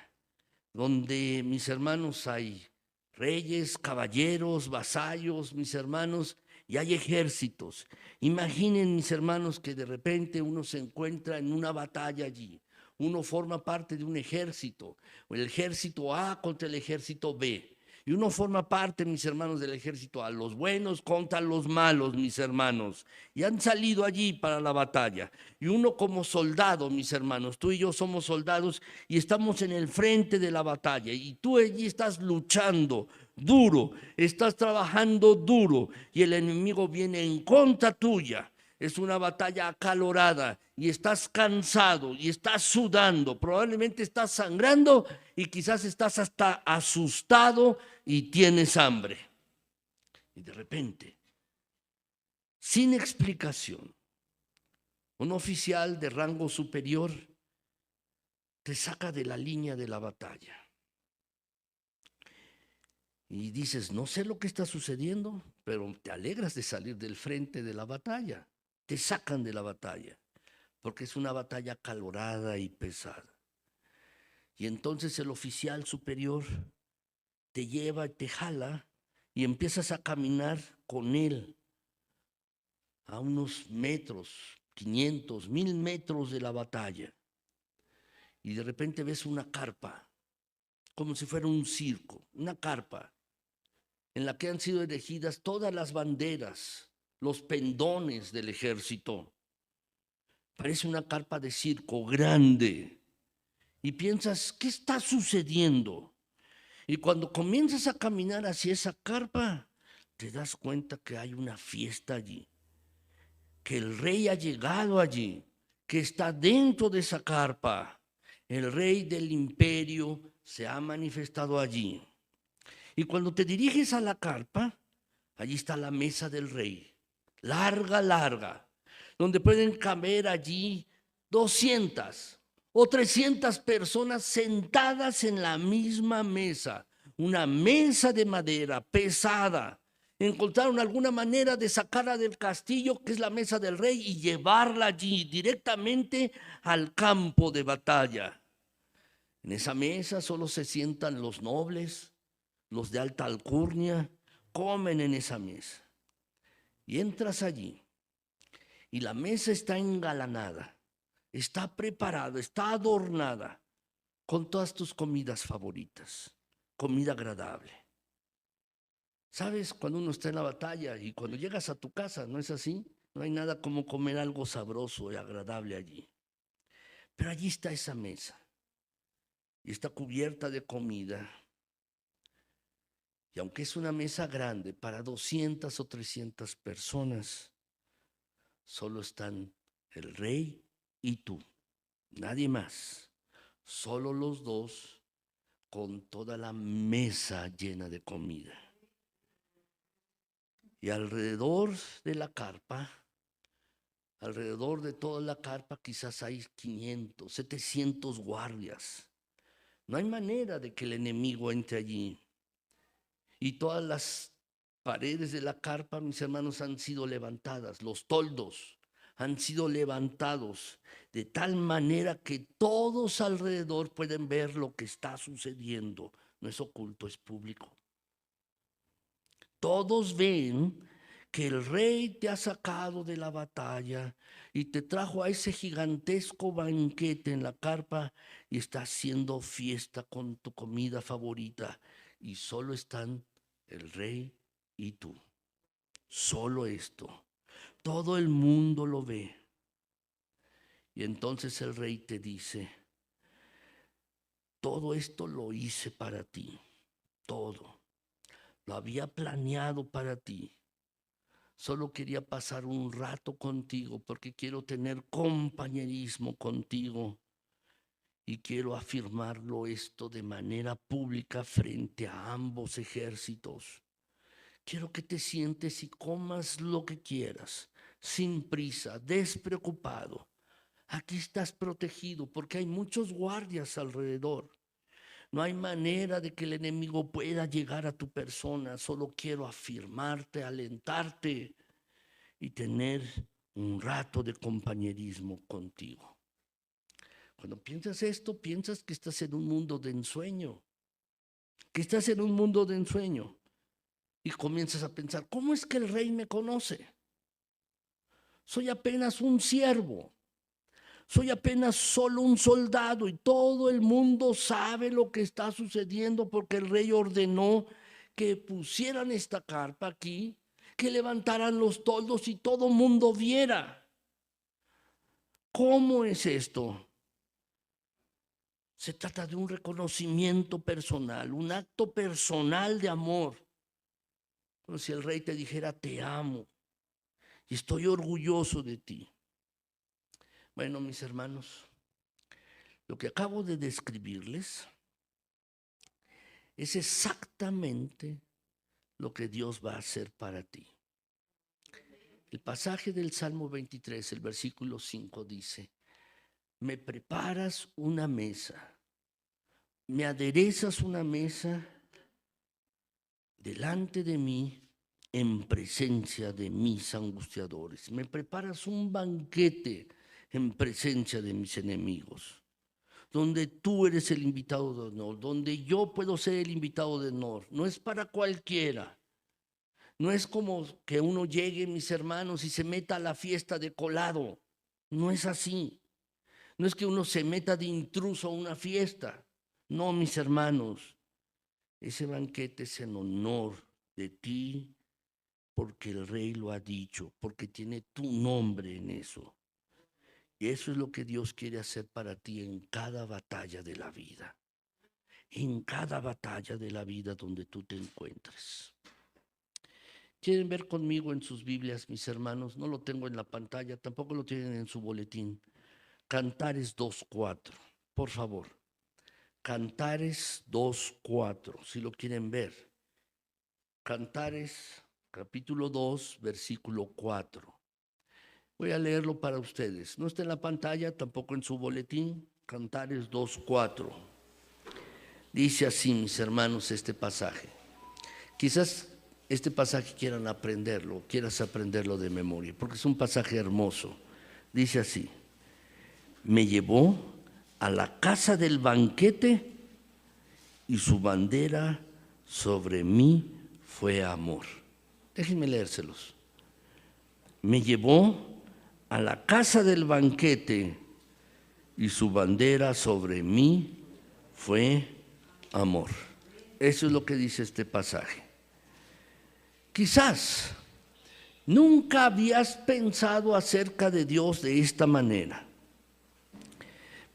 donde, mis hermanos, hay reyes, caballeros, vasallos, mis hermanos, y hay ejércitos. Imaginen, mis hermanos, que de repente uno se encuentra en una batalla allí. Uno forma parte de un ejército, el ejército A contra el ejército B. Y uno forma parte, mis hermanos, del ejército A, los buenos contra los malos, mis hermanos. Y han salido allí para la batalla. Y uno como soldado, mis hermanos, tú y yo somos soldados y estamos en el frente de la batalla. Y tú allí estás luchando duro, estás trabajando duro y el enemigo viene en contra tuya. Es una batalla acalorada y estás cansado y estás sudando, probablemente estás sangrando y quizás estás hasta asustado y tienes hambre. Y de repente, sin explicación, un oficial de rango superior te saca de la línea de la batalla. Y dices, no sé lo que está sucediendo, pero te alegras de salir del frente de la batalla. Te sacan de la batalla, porque es una batalla acalorada y pesada. Y entonces el oficial superior te lleva, te jala y empiezas a caminar con él a unos metros, 500, 1000 metros de la batalla. Y de repente ves una carpa, como si fuera un circo, una carpa en la que han sido erigidas todas las banderas, los pendones del ejército. Parece una carpa de circo grande. Y piensas, ¿qué está sucediendo? Y cuando comienzas a caminar hacia esa carpa, te das cuenta que hay una fiesta allí, que el rey ha llegado allí, que está dentro de esa carpa. El rey del imperio se ha manifestado allí. Y cuando te diriges a la carpa, allí está la mesa del rey, larga, larga, donde pueden caber allí 200 o 300 personas sentadas en la misma mesa, una mesa de madera pesada. Encontraron alguna manera de sacarla del castillo, que es la mesa del rey, y llevarla allí directamente al campo de batalla. En esa mesa solo se sientan los nobles, los de alta alcurnia, comen en esa mesa. Y entras allí y la mesa está engalanada, está preparada, está adornada con todas tus comidas favoritas, comida agradable. ¿Sabes? Cuando uno está en la batalla y cuando llegas a tu casa, ¿no es así? No hay nada como comer algo sabroso y agradable allí. Pero allí está esa mesa y está cubierta de comida. Y aunque es una mesa grande para 200 o 300 personas, solo están el rey y tú, nadie más, solo los dos con toda la mesa llena de comida. Y alrededor de la carpa, alrededor de toda la carpa quizás hay 500, 700 guardias. No hay manera de que el enemigo entre allí. Y todas las paredes de la carpa, mis hermanos, han sido levantadas, los toldos han sido levantados de tal manera que todos alrededor pueden ver lo que está sucediendo. No es oculto, es público. Todos ven que el rey te ha sacado de la batalla y te trajo a ese gigantesco banquete en la carpa y está haciendo fiesta con tu comida favorita. Y solo están el rey y tú. Solo esto. Todo el mundo lo ve. Y entonces el rey te dice, todo esto lo hice para ti. Todo. Lo había planeado para ti. Solo quería pasar un rato contigo porque quiero tener compañerismo contigo. Y quiero afirmarlo esto de manera pública frente a ambos ejércitos. Quiero que te sientes y comas lo que quieras, sin prisa, despreocupado. Aquí estás protegido porque hay muchos guardias alrededor. No hay manera de que el enemigo pueda llegar a tu persona. Solo quiero afirmarte, alentarte y tener un rato de compañerismo contigo. Cuando piensas esto, piensas que estás en un mundo de ensueño, y comienzas a pensar, ¿cómo es que el rey me conoce? Soy apenas un siervo, soy apenas solo un soldado y todo el mundo sabe lo que está sucediendo porque el rey ordenó que pusieran esta carpa aquí, que levantaran los toldos y todo el mundo viera. ¿Cómo es esto? Se trata de un reconocimiento personal, un acto personal de amor. Como si el rey te dijera, te amo y estoy orgulloso de ti. Bueno, mis hermanos, lo que acabo de describirles es exactamente lo que Dios va a hacer para ti. El pasaje del Salmo 23, el versículo 5 dice, me preparas una mesa, me aderezas una mesa delante de mí en presencia de mis angustiadores. Me preparas un banquete en presencia de mis enemigos, donde tú eres el invitado de honor, donde yo puedo ser el invitado de honor. No es para cualquiera. No es como que uno llegue, mis hermanos, y se meta a la fiesta de colado. No es así. No es que uno se meta de intruso a una fiesta. No, mis hermanos. Ese banquete es en honor de ti, porque el rey lo ha dicho, porque tiene tu nombre en eso. Y eso es lo que Dios quiere hacer para ti en cada batalla de la vida. En cada batalla de la vida donde tú te encuentres. ¿Quieren ver conmigo en sus Biblias, mis hermanos? No lo tengo en la pantalla, tampoco lo tienen en su boletín. Cantares 2:4, por favor. Cantares 2:4, si lo quieren ver. Cantares, capítulo 2, versículo 4. Voy a leerlo para ustedes. No está en la pantalla, tampoco en su boletín. Cantares 2:4. Dice así, mis hermanos, este pasaje. Quizás este pasaje quieras aprenderlo de memoria, porque es un pasaje hermoso. Dice así, me llevó a la casa del banquete y su bandera sobre mí fue amor. Déjenme leérselos. Me llevó a la casa del banquete y su bandera sobre mí fue amor. Eso es lo que dice este pasaje. Quizás nunca habías pensado acerca de Dios de esta manera.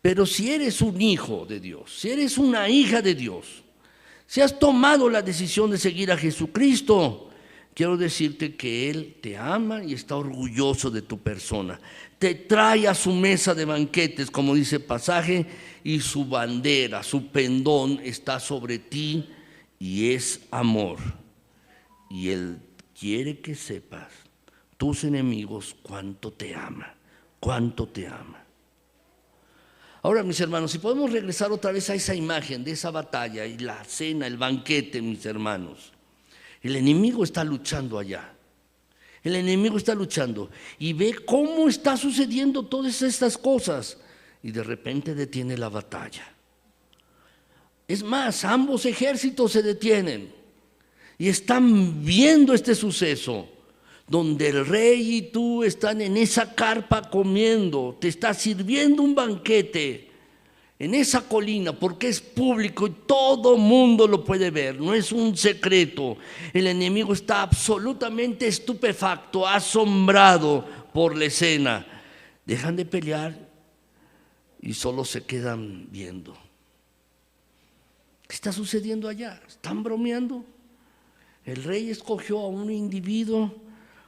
Pero si eres un hijo de Dios, si eres una hija de Dios, si has tomado la decisión de seguir a Jesucristo, quiero decirte que Él te ama y está orgulloso de tu persona. Te trae a su mesa de banquetes, como dice el pasaje, y su bandera, su pendón está sobre ti y es amor. Y Él quiere que sepas, tus enemigos, cuánto te ama, cuánto te ama. Ahora, mis hermanos, si podemos regresar otra vez a esa imagen de esa batalla y la cena, el banquete, mis hermanos. El enemigo está luchando allá. El enemigo está luchando y ve cómo está sucediendo todas estas cosas y de repente detiene la batalla. Es más, ambos ejércitos se detienen y están viendo este suceso donde el rey y tú están en esa carpa comiendo, te está sirviendo un banquete en esa colina, porque es público y todo mundo lo puede ver, no es un secreto. El enemigo está absolutamente estupefacto, asombrado por la escena. Dejan de pelear y solo se quedan viendo. ¿Qué está sucediendo allá? ¿Están bromeando? El rey escogió a un individuo,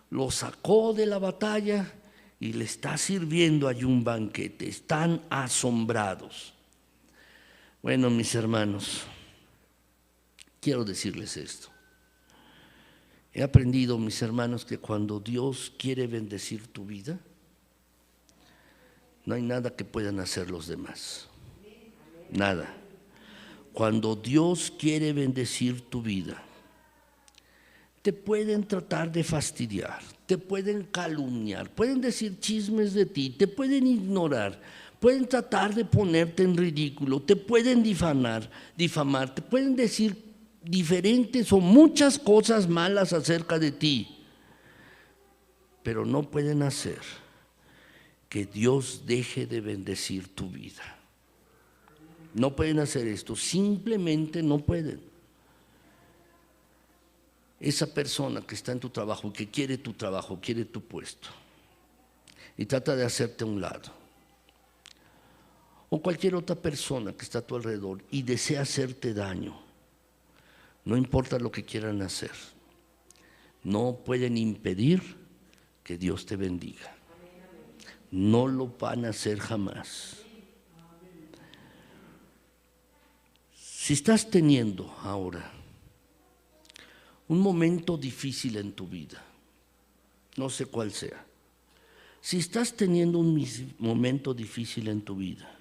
lo sacó de la batalla y le está sirviendo allí un banquete. Están asombrados. Bueno, mis hermanos, quiero decirles esto. He aprendido, mis hermanos, que cuando Dios quiere bendecir tu vida, no hay nada que puedan hacer los demás. Nada. Cuando Dios quiere bendecir tu vida, te pueden tratar de fastidiar, te pueden calumniar, pueden decir chismes de ti, te pueden ignorar, pueden tratar de ponerte en ridículo, te pueden difamar, te pueden decir diferentes o muchas cosas malas acerca de ti, pero no pueden hacer que Dios deje de bendecir tu vida. No pueden hacer esto, simplemente no pueden. Esa persona que está en tu trabajo, que quiere tu trabajo, quiere tu puesto y trata de hacerte a un lado, o cualquier otra persona que está a tu alrededor y desea hacerte daño, no importa lo que quieran hacer, no pueden impedir que Dios te bendiga. No lo van a hacer jamás. Si estás teniendo ahora un momento difícil en tu vida, no sé cuál sea, si estás teniendo un momento difícil en tu vida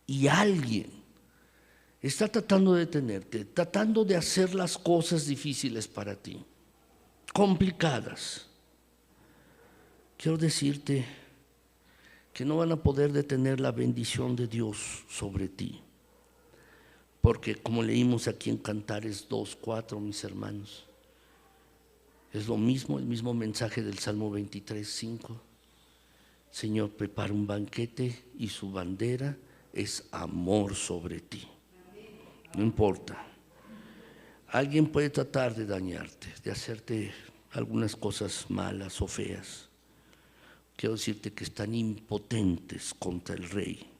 y alguien está tratando de detenerte, tratando de hacer las cosas difíciles para ti, complicadas, quiero decirte que no van a poder detener la bendición de Dios sobre ti. Porque como leímos aquí en Cantares 2:4, mis hermanos, es lo mismo, el mismo mensaje del Salmo 23:5. Señor, prepara un banquete y su bandera es amor sobre ti. No importa. Alguien puede tratar de dañarte, de hacerte algunas cosas malas o feas. Quiero decirte que están impotentes contra el Rey.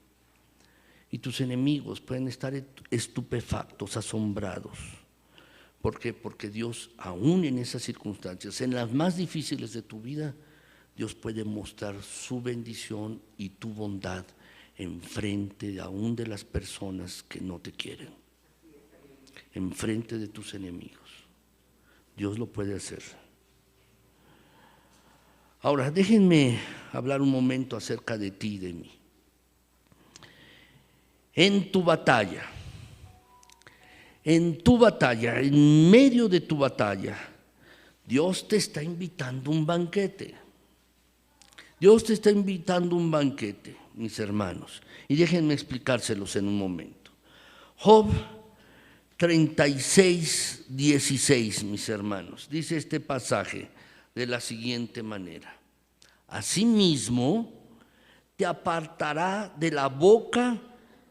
Y tus enemigos pueden estar estupefactos, asombrados. ¿Por qué? Porque Dios, aún en esas circunstancias, en las más difíciles de tu vida, Dios puede mostrar su bendición y tu bondad en frente aún de las personas que no te quieren, en frente de tus enemigos. Dios lo puede hacer. Ahora, déjenme hablar un momento acerca de ti y de mí. En tu batalla, en medio de tu batalla, Dios te está invitando a un banquete. Dios te está invitando a un banquete, mis hermanos. Y déjenme explicárselos en un momento. Job 36:16, mis hermanos, dice este pasaje de la siguiente manera: asimismo te apartará de la boca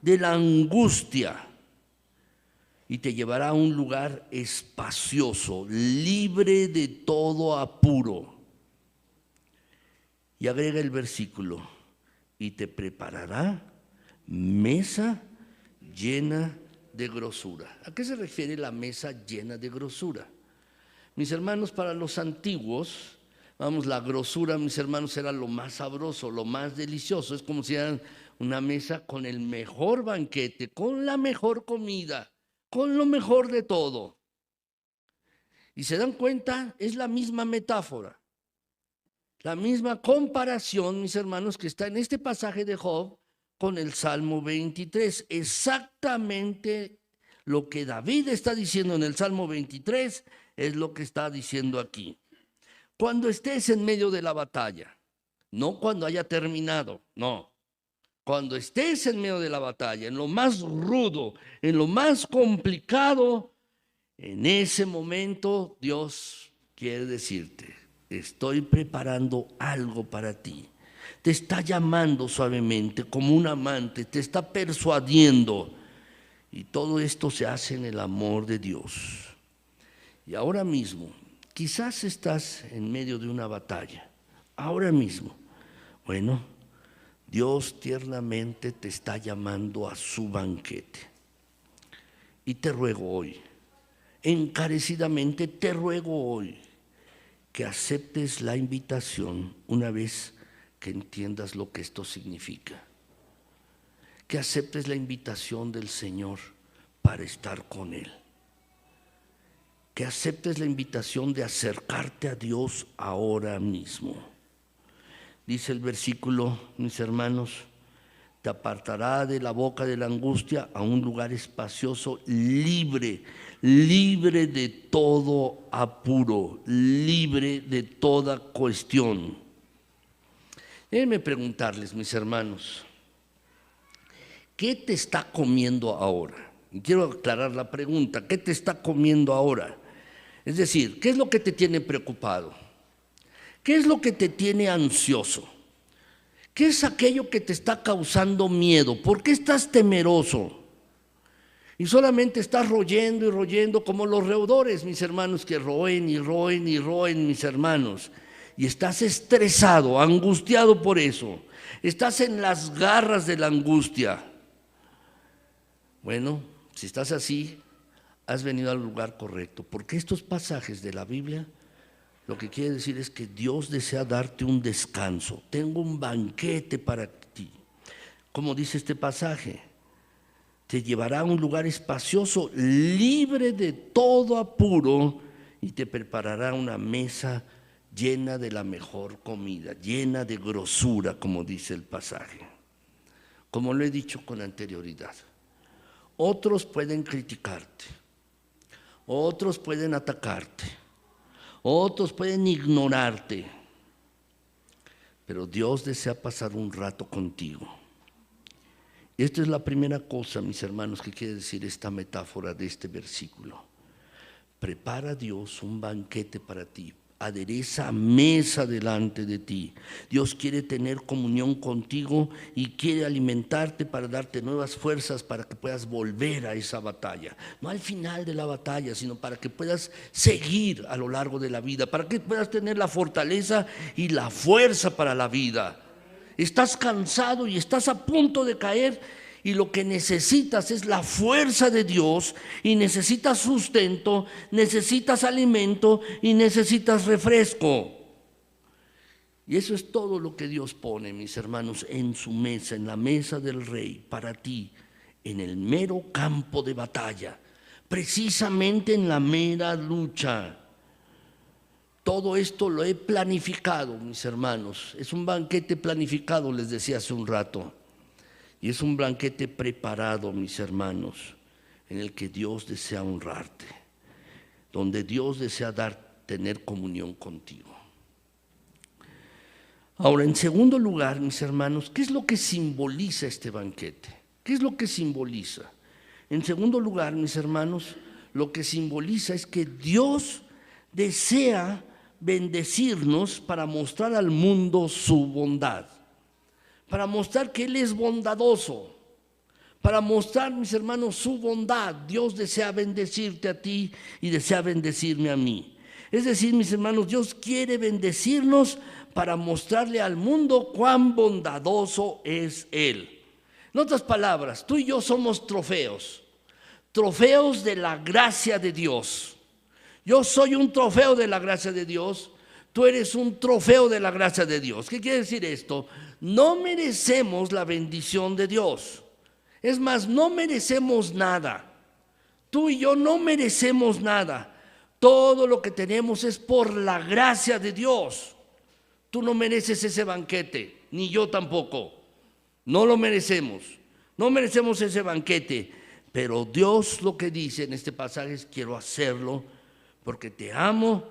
de la angustia y te llevará a un lugar espacioso, libre de todo apuro. Y agrega el versículo: y te preparará mesa llena de grosura. ¿A qué se refiere la mesa llena de grosura? Mis hermanos, para los antiguos, la grosura, mis hermanos, era lo más sabroso, lo más delicioso. Es como si eran una mesa con el mejor banquete, con la mejor comida, con lo mejor de todo. Y se dan cuenta, es la misma metáfora, la misma comparación, mis hermanos, que está en este pasaje de Job con el Salmo 23. Exactamente lo que David está diciendo en el Salmo 23 es lo que está diciendo aquí. Cuando estés en medio de la batalla, no cuando haya terminado, no. Cuando estés en medio de la batalla, en lo más rudo, en lo más complicado, en ese momento Dios quiere decirte: estoy preparando algo para ti. Te está llamando suavemente como un amante, te está persuadiendo. Y todo esto se hace en el amor de Dios. Y ahora mismo, quizás estás en medio de una batalla. Ahora mismo, bueno, Dios tiernamente te está llamando a su banquete. Y te ruego hoy, encarecidamente te ruego hoy, que aceptes la invitación una vez que entiendas lo que esto significa. Que aceptes la invitación del Señor para estar con Él. Que aceptes la invitación de acercarte a Dios ahora mismo. Dice el versículo, mis hermanos, te apartará de la boca de la angustia a un lugar espacioso, libre, libre de todo apuro, libre de toda cuestión. Déjenme preguntarles, mis hermanos, ¿qué te está comiendo ahora? Y quiero aclarar la pregunta, ¿qué te está comiendo ahora? Es decir, ¿qué es lo que te tiene preocupado? ¿Qué es lo que te tiene ansioso? ¿Qué es aquello que te está causando miedo? ¿Por qué estás temeroso? Y solamente estás royendo y royendo como los roedores, mis hermanos, que roen y roen y roen, mis hermanos. Y estás estresado, angustiado por eso. Estás en las garras de la angustia. Bueno, si estás así, has venido al lugar correcto, porque estos pasajes de la Biblia lo que quiere decir es que Dios desea darte un descanso. Tengo un banquete para ti. Como dice este pasaje, te llevará a un lugar espacioso, libre de todo apuro, y te preparará una mesa llena de la mejor comida, llena de grosura, como dice el pasaje. Como lo he dicho con anterioridad, otros pueden criticarte, otros pueden atacarte, otros pueden ignorarte, pero Dios desea pasar un rato contigo. Esta es la primera cosa, mis hermanos, que quiere decir esta metáfora de este versículo. Prepara Dios un banquete para ti, adereza mesa delante de ti. Dios quiere tener comunión contigo y quiere alimentarte para darte nuevas fuerzas para que puedas volver a esa batalla. No al final de la batalla, sino para que puedas seguir a lo largo de la vida, para que puedas tener la fortaleza y la fuerza para la vida. Estás cansado y estás a punto de caer, y lo que necesitas es la fuerza de Dios, y necesitas sustento, necesitas alimento y necesitas refresco. Y eso es todo lo que Dios pone, mis hermanos, en su mesa, en la mesa del Rey, para ti, en el mero campo de batalla, precisamente en la mera lucha. Todo esto lo he planificado, mis hermanos. Es un banquete planificado, les decía hace un rato. Y es un banquete preparado, mis hermanos, en el que Dios desea honrarte, donde Dios desea tener comunión contigo. Ahora, en segundo lugar, mis hermanos, ¿qué es lo que simboliza este banquete? ¿Qué es lo que simboliza? En segundo lugar, mis hermanos, lo que simboliza es que Dios desea bendecirnos para mostrar al mundo su bondad, para mostrar que Él es bondadoso, para mostrar, mis hermanos, su bondad. Dios desea bendecirte a ti y desea bendecirme a mí. Es decir, mis hermanos, Dios quiere bendecirnos para mostrarle al mundo cuán bondadoso es Él. En otras palabras, tú y yo somos trofeos, trofeos de la gracia de Dios. Yo soy un trofeo de la gracia de Dios, tú eres un trofeo de la gracia de Dios. ¿Qué quiere decir esto? No merecemos la bendición de Dios. Es más, no merecemos nada. Tú y yo no merecemos nada. Todo lo que tenemos es por la gracia de Dios. Tú no mereces ese banquete, ni yo tampoco. No lo merecemos. No merecemos ese banquete. Pero Dios lo que dice en este pasaje es: quiero hacerlo porque te amo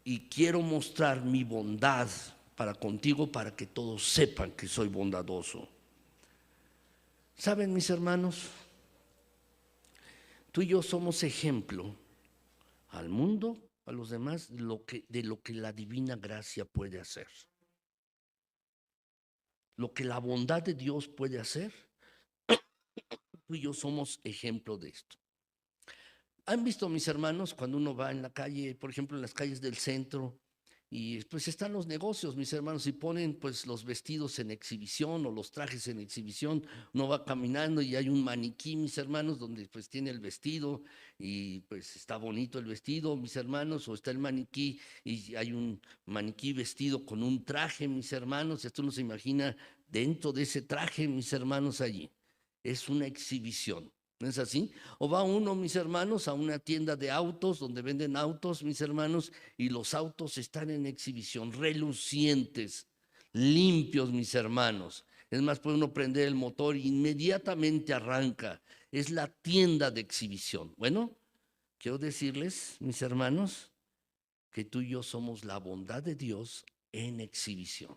y quiero mostrar mi bondad para contigo, para que todos sepan que soy bondadoso. ¿Saben, mis hermanos? Tú y yo somos ejemplo al mundo, a los demás, de lo que la divina gracia puede hacer. Lo que la bondad de Dios puede hacer, tú y yo somos ejemplo de esto. ¿Han visto, mis hermanos, cuando uno va en la calle, por ejemplo, en las calles del centro, y pues están los negocios, mis hermanos, y ponen pues los vestidos en exhibición o los trajes en exhibición? Uno va caminando y hay un maniquí, mis hermanos, donde pues tiene el vestido y pues está bonito el vestido, mis hermanos, o está el maniquí y hay un maniquí vestido con un traje, mis hermanos, esto uno se imagina dentro de ese traje, mis hermanos, allí. Es una exhibición. ¿No es así? O va uno, mis hermanos, a una tienda de autos donde venden autos, mis hermanos, y los autos están en exhibición, relucientes, limpios, mis hermanos. Es más, puede uno prender el motor e inmediatamente arranca. Es la tienda de exhibición. Bueno, quiero decirles, mis hermanos, que tú y yo somos la bondad de Dios en exhibición.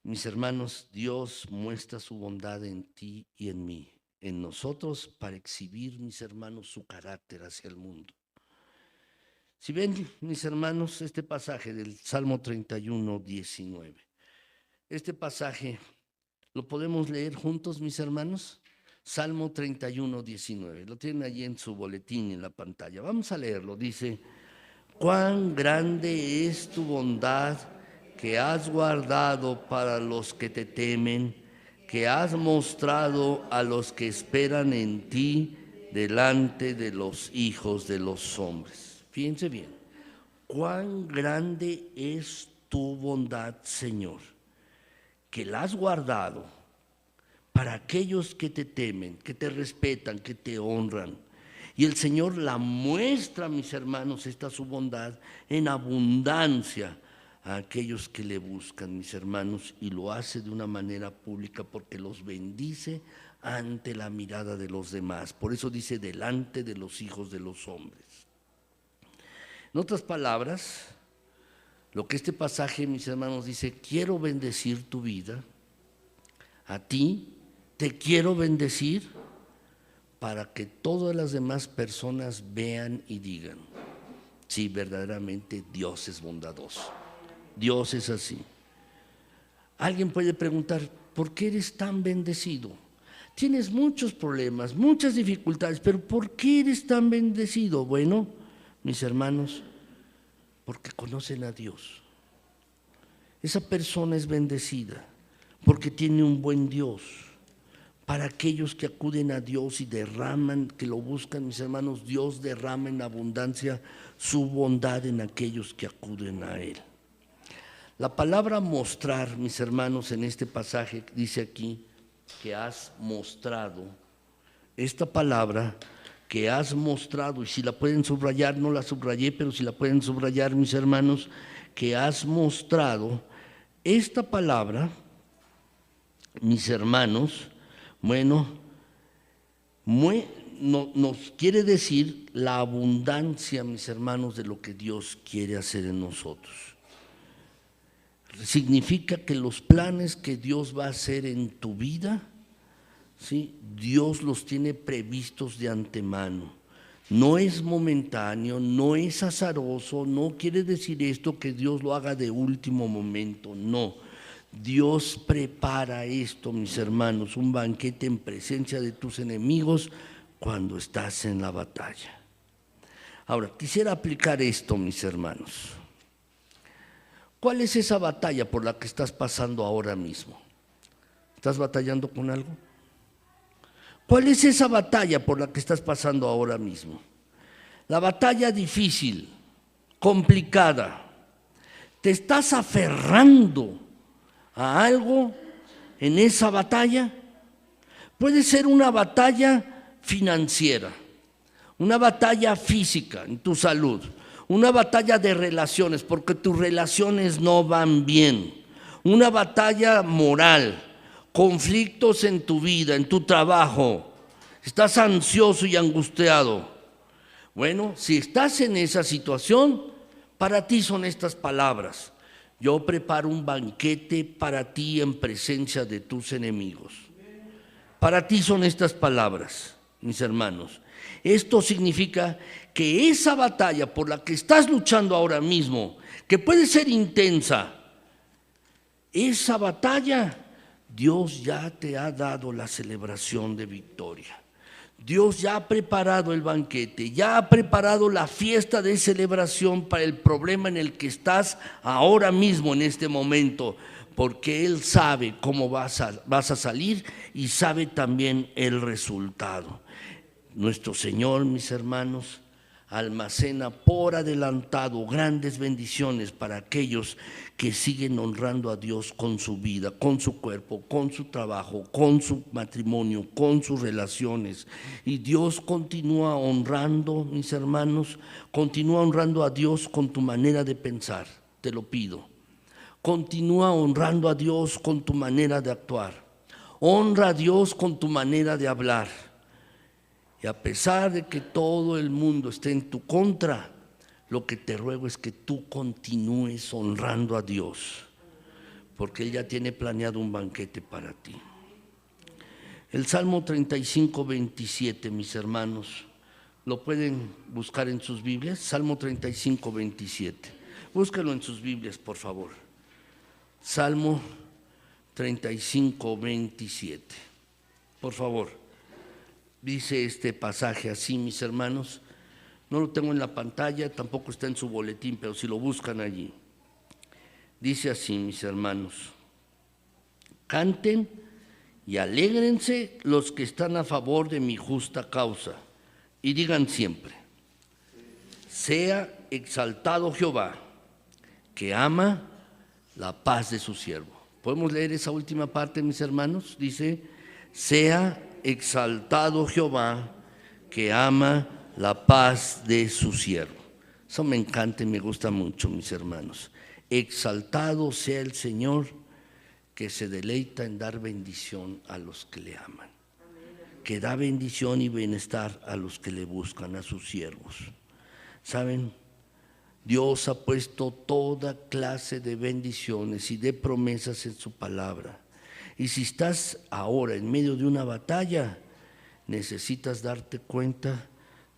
Mis hermanos, Dios muestra su bondad en ti y en mí, en nosotros, para exhibir, mis hermanos, su carácter hacia el mundo. Si ven, mis hermanos, este pasaje del Salmo 31, 19, este pasaje lo podemos leer juntos, mis hermanos. Salmo 31, 19, lo tienen allí en su boletín en la pantalla. Vamos a leerlo. Dice: cuán grande es tu bondad que has guardado para los que te temen, que has mostrado a los que esperan en ti delante de los hijos de los hombres. Fíjense bien, cuán grande es tu bondad, Señor, que la has guardado para aquellos que te temen, que te respetan, que te honran. Y el Señor la muestra, mis hermanos, esta su bondad en abundancia a aquellos que le buscan, mis hermanos, y lo hace de una manera pública porque los bendice ante la mirada de los demás. Por eso dice, delante de los hijos de los hombres. En otras palabras, lo que este pasaje, mis hermanos, dice: quiero bendecir tu vida, a ti te quiero bendecir, para que todas las demás personas vean y digan: sí, verdaderamente Dios es bondadoso. Dios es así. Alguien puede preguntar: ¿por qué eres tan bendecido? Tienes muchos problemas, muchas dificultades, pero ¿por qué eres tan bendecido? Bueno, mis hermanos, porque conocen a Dios. Esa persona es bendecida porque tiene un buen Dios. Para aquellos que acuden a Dios y derraman, que lo buscan, mis hermanos, Dios derrama en abundancia su bondad en aquellos que acuden a Él. La palabra mostrar, mis hermanos, en este pasaje dice aquí que has mostrado. Esta palabra que has mostrado, y si la pueden subrayar, no la subrayé, pero si la pueden subrayar, mis hermanos, que has mostrado, esta palabra, mis hermanos, bueno, nos quiere decir la abundancia, mis hermanos, de lo que Dios quiere hacer en nosotros. Significa que los planes que Dios va a hacer en tu vida, ¿sí?, Dios los tiene previstos de antemano. No es momentáneo, no es azaroso, no quiere decir esto que Dios lo haga de último momento, no. Dios prepara esto, mis hermanos, un banquete en presencia de tus enemigos cuando estás en la batalla. Ahora, quisiera aplicar esto, mis hermanos. ¿Cuál es esa batalla por la que estás pasando ahora mismo? ¿Estás batallando con algo? ¿Cuál es esa batalla por la que estás pasando ahora mismo? La batalla difícil, complicada. ¿Te estás aferrando a algo en esa batalla? Puede ser una batalla financiera, una batalla física en tu salud, una batalla de relaciones porque tus relaciones no van bien, una batalla moral, conflictos en tu vida, en tu trabajo, estás ansioso y angustiado. Bueno, si estás en esa situación, para ti son estas palabras: yo preparo un banquete para ti en presencia de tus enemigos. Para ti son estas palabras, mis hermanos. Esto significa que esa batalla por la que estás luchando ahora mismo, que puede ser intensa, esa batalla, Dios ya te ha dado la celebración de victoria. Dios ya ha preparado el banquete, ya ha preparado la fiesta de celebración para el problema en el que estás ahora mismo, en este momento, porque Él sabe cómo vas a salir y sabe también el resultado. Nuestro Señor, mis hermanos, almacena por adelantado grandes bendiciones para aquellos que siguen honrando a Dios con su vida, con su cuerpo, con su trabajo, con su matrimonio, con sus relaciones. Y Dios continúa honrando, mis hermanos, continúa honrando a Dios con tu manera de pensar, te lo pido. Continúa honrando a Dios con tu manera de actuar. Honra a Dios con tu manera de hablar. Y a pesar de que todo el mundo esté en tu contra, lo que te ruego es que tú continúes honrando a Dios, porque Él ya tiene planeado un banquete para ti. El Salmo 35, 27, mis hermanos, lo pueden buscar en sus Biblias. Salmo 35, 27. Búsquenlo en sus Biblias, por favor. Salmo 35, 27. Por favor. Dice este pasaje así, mis hermanos. No lo tengo en la pantalla, tampoco está en su boletín, pero si lo buscan allí. Dice así, mis hermanos: canten y alégrense los que están a favor de mi justa causa, y digan siempre: sea exaltado Jehová, que ama la paz de su siervo. ¿Podemos leer esa última parte, mis hermanos? Dice: sea exaltado Jehová, que ama la paz de su siervo. Eso me encanta y me gusta mucho, mis hermanos. Exaltado sea el Señor, que se deleita en dar bendición a los que le aman, que da bendición y bienestar a los que le buscan, a sus siervos. ¿Saben? Dios ha puesto toda clase de bendiciones y de promesas en su palabra. Y si estás ahora en medio de una batalla, necesitas darte cuenta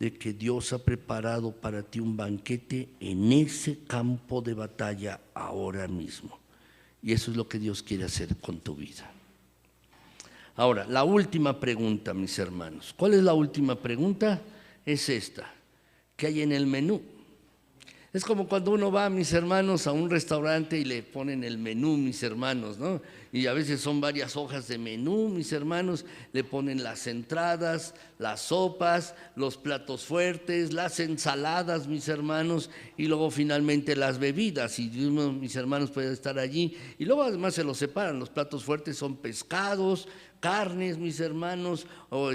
de que Dios ha preparado para ti un banquete en ese campo de batalla ahora mismo. Y eso es lo que Dios quiere hacer con tu vida. Ahora, la última pregunta, mis hermanos. ¿Cuál es la última pregunta? Es esta: ¿qué hay en el menú? Es como cuando uno va, mis hermanos, a un restaurante y le ponen el menú, mis hermanos, ¿no? Y a veces son varias hojas de menú, mis hermanos, le ponen las entradas, las sopas, los platos fuertes, las ensaladas, mis hermanos, y luego finalmente las bebidas. Y uno, mis hermanos, puede estar allí. Y luego además se los separan. Los platos fuertes son pescados, carnes, mis hermanos, o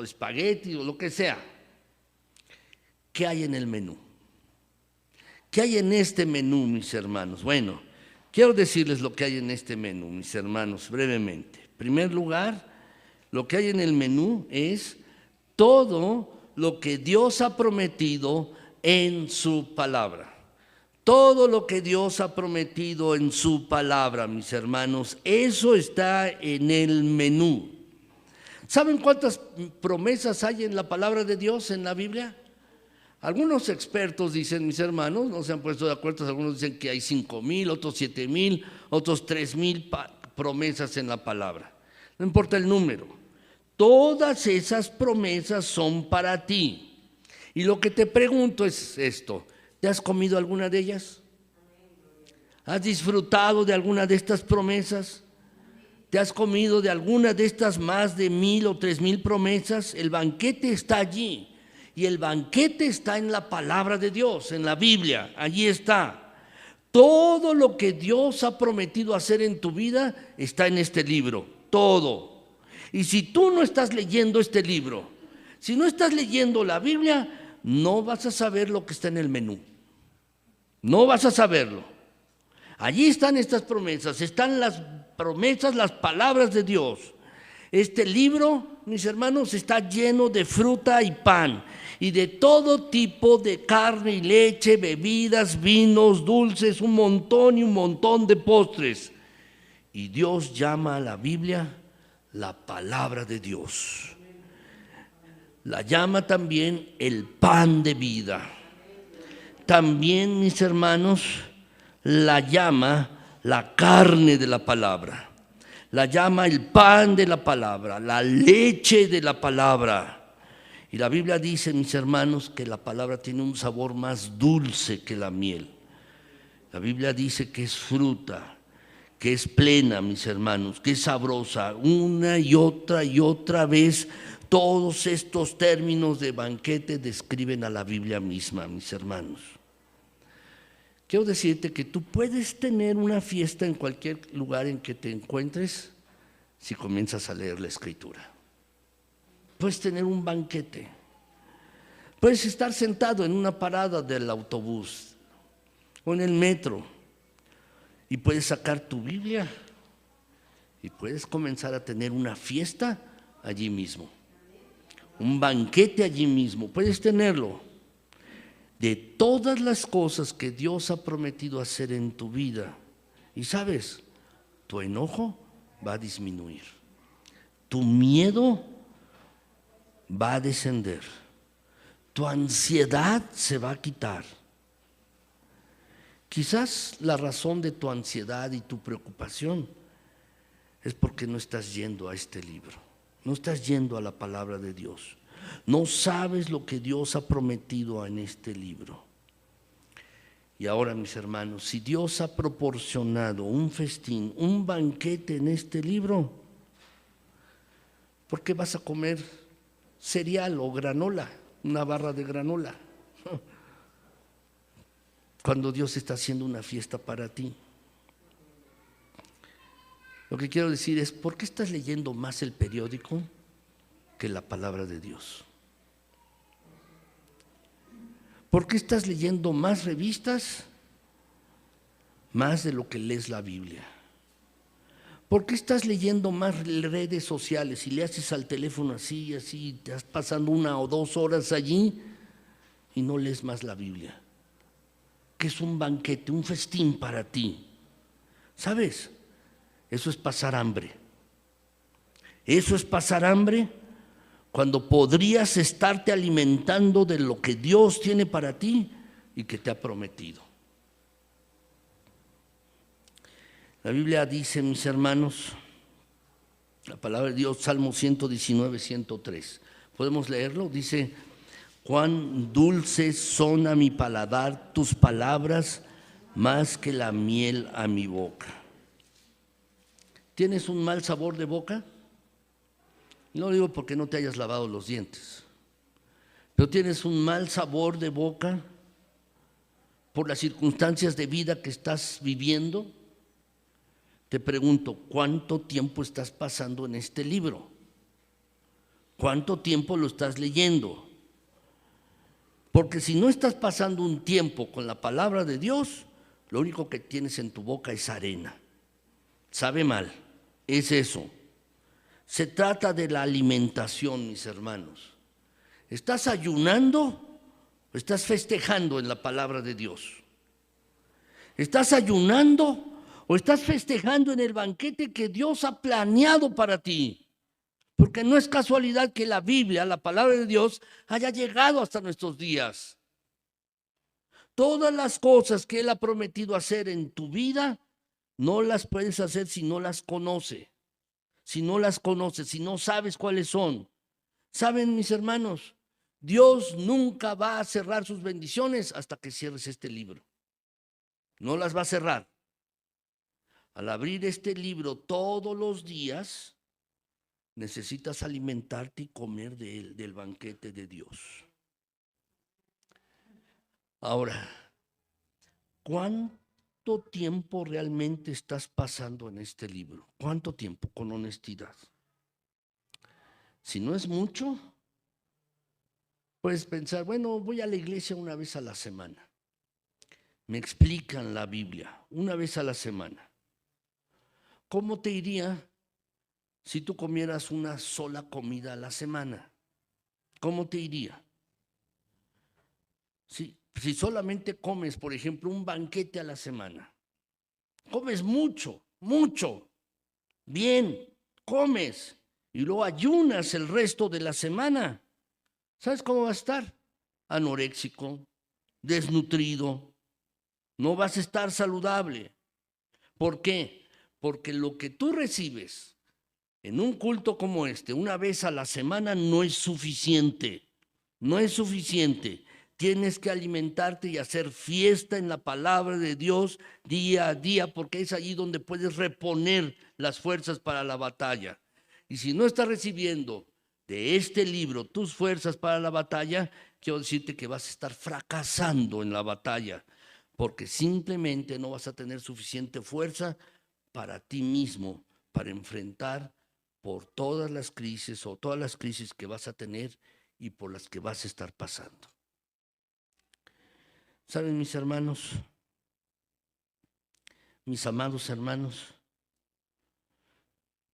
espagueti, o lo que sea. ¿Qué hay en el menú? ¿Qué hay en este menú, mis hermanos? Bueno, quiero decirles lo que hay en este menú, mis hermanos, brevemente. En primer lugar, lo que hay en el menú es todo lo que Dios ha prometido en su palabra. Todo lo que Dios ha prometido en su palabra, mis hermanos, eso está en el menú. ¿Saben cuántas promesas hay en la palabra de Dios en la Biblia? Algunos expertos dicen, mis hermanos, no se han puesto de acuerdo, algunos dicen que hay 5,000, otros 7,000, otros 3,000 promesas en la palabra. No importa el número, todas esas promesas son para ti. Y lo que te pregunto es esto: ¿te has comido alguna de ellas? ¿Has disfrutado de alguna de estas promesas? ¿Te has comido de alguna de estas más de 1,000 o 3,000 promesas? El banquete está allí. Y el banquete está en la palabra de Dios, en la Biblia, allí está. Todo lo que Dios ha prometido hacer en tu vida está en este libro, todo. Y si tú no estás leyendo este libro, si no estás leyendo la Biblia, no vas a saber lo que está en el menú. No vas a saberlo. Allí están estas promesas, están las promesas, las palabras de Dios. Este libro, mis hermanos, está lleno de fruta y pan, y de todo tipo de carne y leche, bebidas, vinos, dulces, un montón de postres. Y Dios llama a la Biblia la palabra de Dios. La llama también el pan de vida. También, mis hermanos, la llama la carne de la palabra. La llama el pan de la palabra, la leche de la palabra. Y la Biblia dice, mis hermanos, que la palabra tiene un sabor más dulce que la miel. La Biblia dice que es fruta, que es plena, mis hermanos, que es sabrosa. Una y otra vez, Todos estos términos de banquete describen a la Biblia misma, mis hermanos. Quiero decirte que tú puedes tener una fiesta en cualquier lugar en que te encuentres si comienzas a leer la Escritura. Puedes tener un banquete. Puedes estar sentado en una parada del autobús o en el metro y puedes sacar tu Biblia y puedes comenzar a tener una fiesta allí mismo. Un banquete allí mismo, puedes tenerlo. De todas las cosas que Dios ha prometido hacer en tu vida. Y sabes, tu enojo va a disminuir. Tu miedo va a descender. Tu ansiedad se va a quitar. Quizás la razón de tu ansiedad y tu preocupación es porque no estás yendo a este libro. No estás yendo a la palabra de Dios. No sabes lo que Dios ha prometido en este libro. Y ahora, mis hermanos, si Dios ha proporcionado un festín, un banquete en este libro, ¿por qué vas a comer cereal o granola, una barra de granola? Cuando Dios está haciendo una fiesta para ti. Lo que quiero decir es, ¿por qué estás leyendo más el periódico que la palabra de Dios? ¿Por qué estás leyendo más revistas más de lo que lees la Biblia? ¿Por qué estás leyendo más redes sociales y le haces al teléfono así y así, te estás pasando 1 o 2 horas allí y no lees más la Biblia? Que es un banquete, un festín para ti. ¿Sabes? Eso es pasar hambre. Eso es pasar hambre cuando podrías estarte alimentando de lo que Dios tiene para ti y que te ha prometido. La Biblia dice, mis hermanos, la palabra de Dios, Salmo 119, 103. ¿Podemos leerlo? Dice, cuán dulces son a mi paladar tus palabras, más que la miel a mi boca. ¿Tienes un mal sabor de boca? No lo digo porque no te hayas lavado los dientes, pero tienes un mal sabor de boca por las circunstancias de vida que estás viviendo. Te pregunto, ¿cuánto tiempo estás pasando en este libro? ¿Cuánto tiempo lo estás leyendo? Porque si no estás pasando un tiempo con la palabra de Dios, lo único que tienes en tu boca es arena. Sabe mal, es eso. Se trata de la alimentación, mis hermanos. ¿Estás ayunando o estás festejando en la palabra de Dios? ¿Estás ayunando o estás festejando en el banquete que Dios ha planeado para ti? Porque no es casualidad que la Biblia, la palabra de Dios, haya llegado hasta nuestros días. Todas las cosas que Él ha prometido hacer en tu vida, no las puedes hacer si no las conoces. Si no las conoces, si no sabes cuáles son. ¿Saben, mis hermanos? Dios nunca va a cerrar sus bendiciones hasta que cierres este libro. No las va a cerrar. Al abrir este libro todos los días, necesitas alimentarte y comer de él, del banquete de Dios. Ahora, ¿cuánto tiempo realmente estás pasando en este libro? ¿Cuánto tiempo? Con honestidad. Si no es mucho, puedes pensar, bueno, voy a la iglesia una vez a la semana. Me explican la Biblia una vez a la semana. ¿Cómo te iría si tú comieras una sola comida a la semana? ¿Cómo te iría? Si solamente comes, por ejemplo, un banquete a la semana, comes mucho, mucho, bien, comes y luego ayunas el resto de la semana, ¿sabes cómo vas a estar? Anoréxico, desnutrido, no vas a estar saludable. ¿Por qué? Porque lo que tú recibes en un culto como este, una vez a la semana, no es suficiente. No es suficiente. Tienes que alimentarte y hacer fiesta en la palabra de Dios día a día, porque es allí donde puedes reponer las fuerzas para la batalla. Y si no estás recibiendo de este libro, tus fuerzas para la batalla, quiero decirte que vas a estar fracasando en la batalla, porque simplemente no vas a tener suficiente fuerza para ti mismo, para enfrentar por todas las crisis o todas las crisis que vas a tener y por las que vas a estar pasando. ¿Saben, mis hermanos, mis amados hermanos?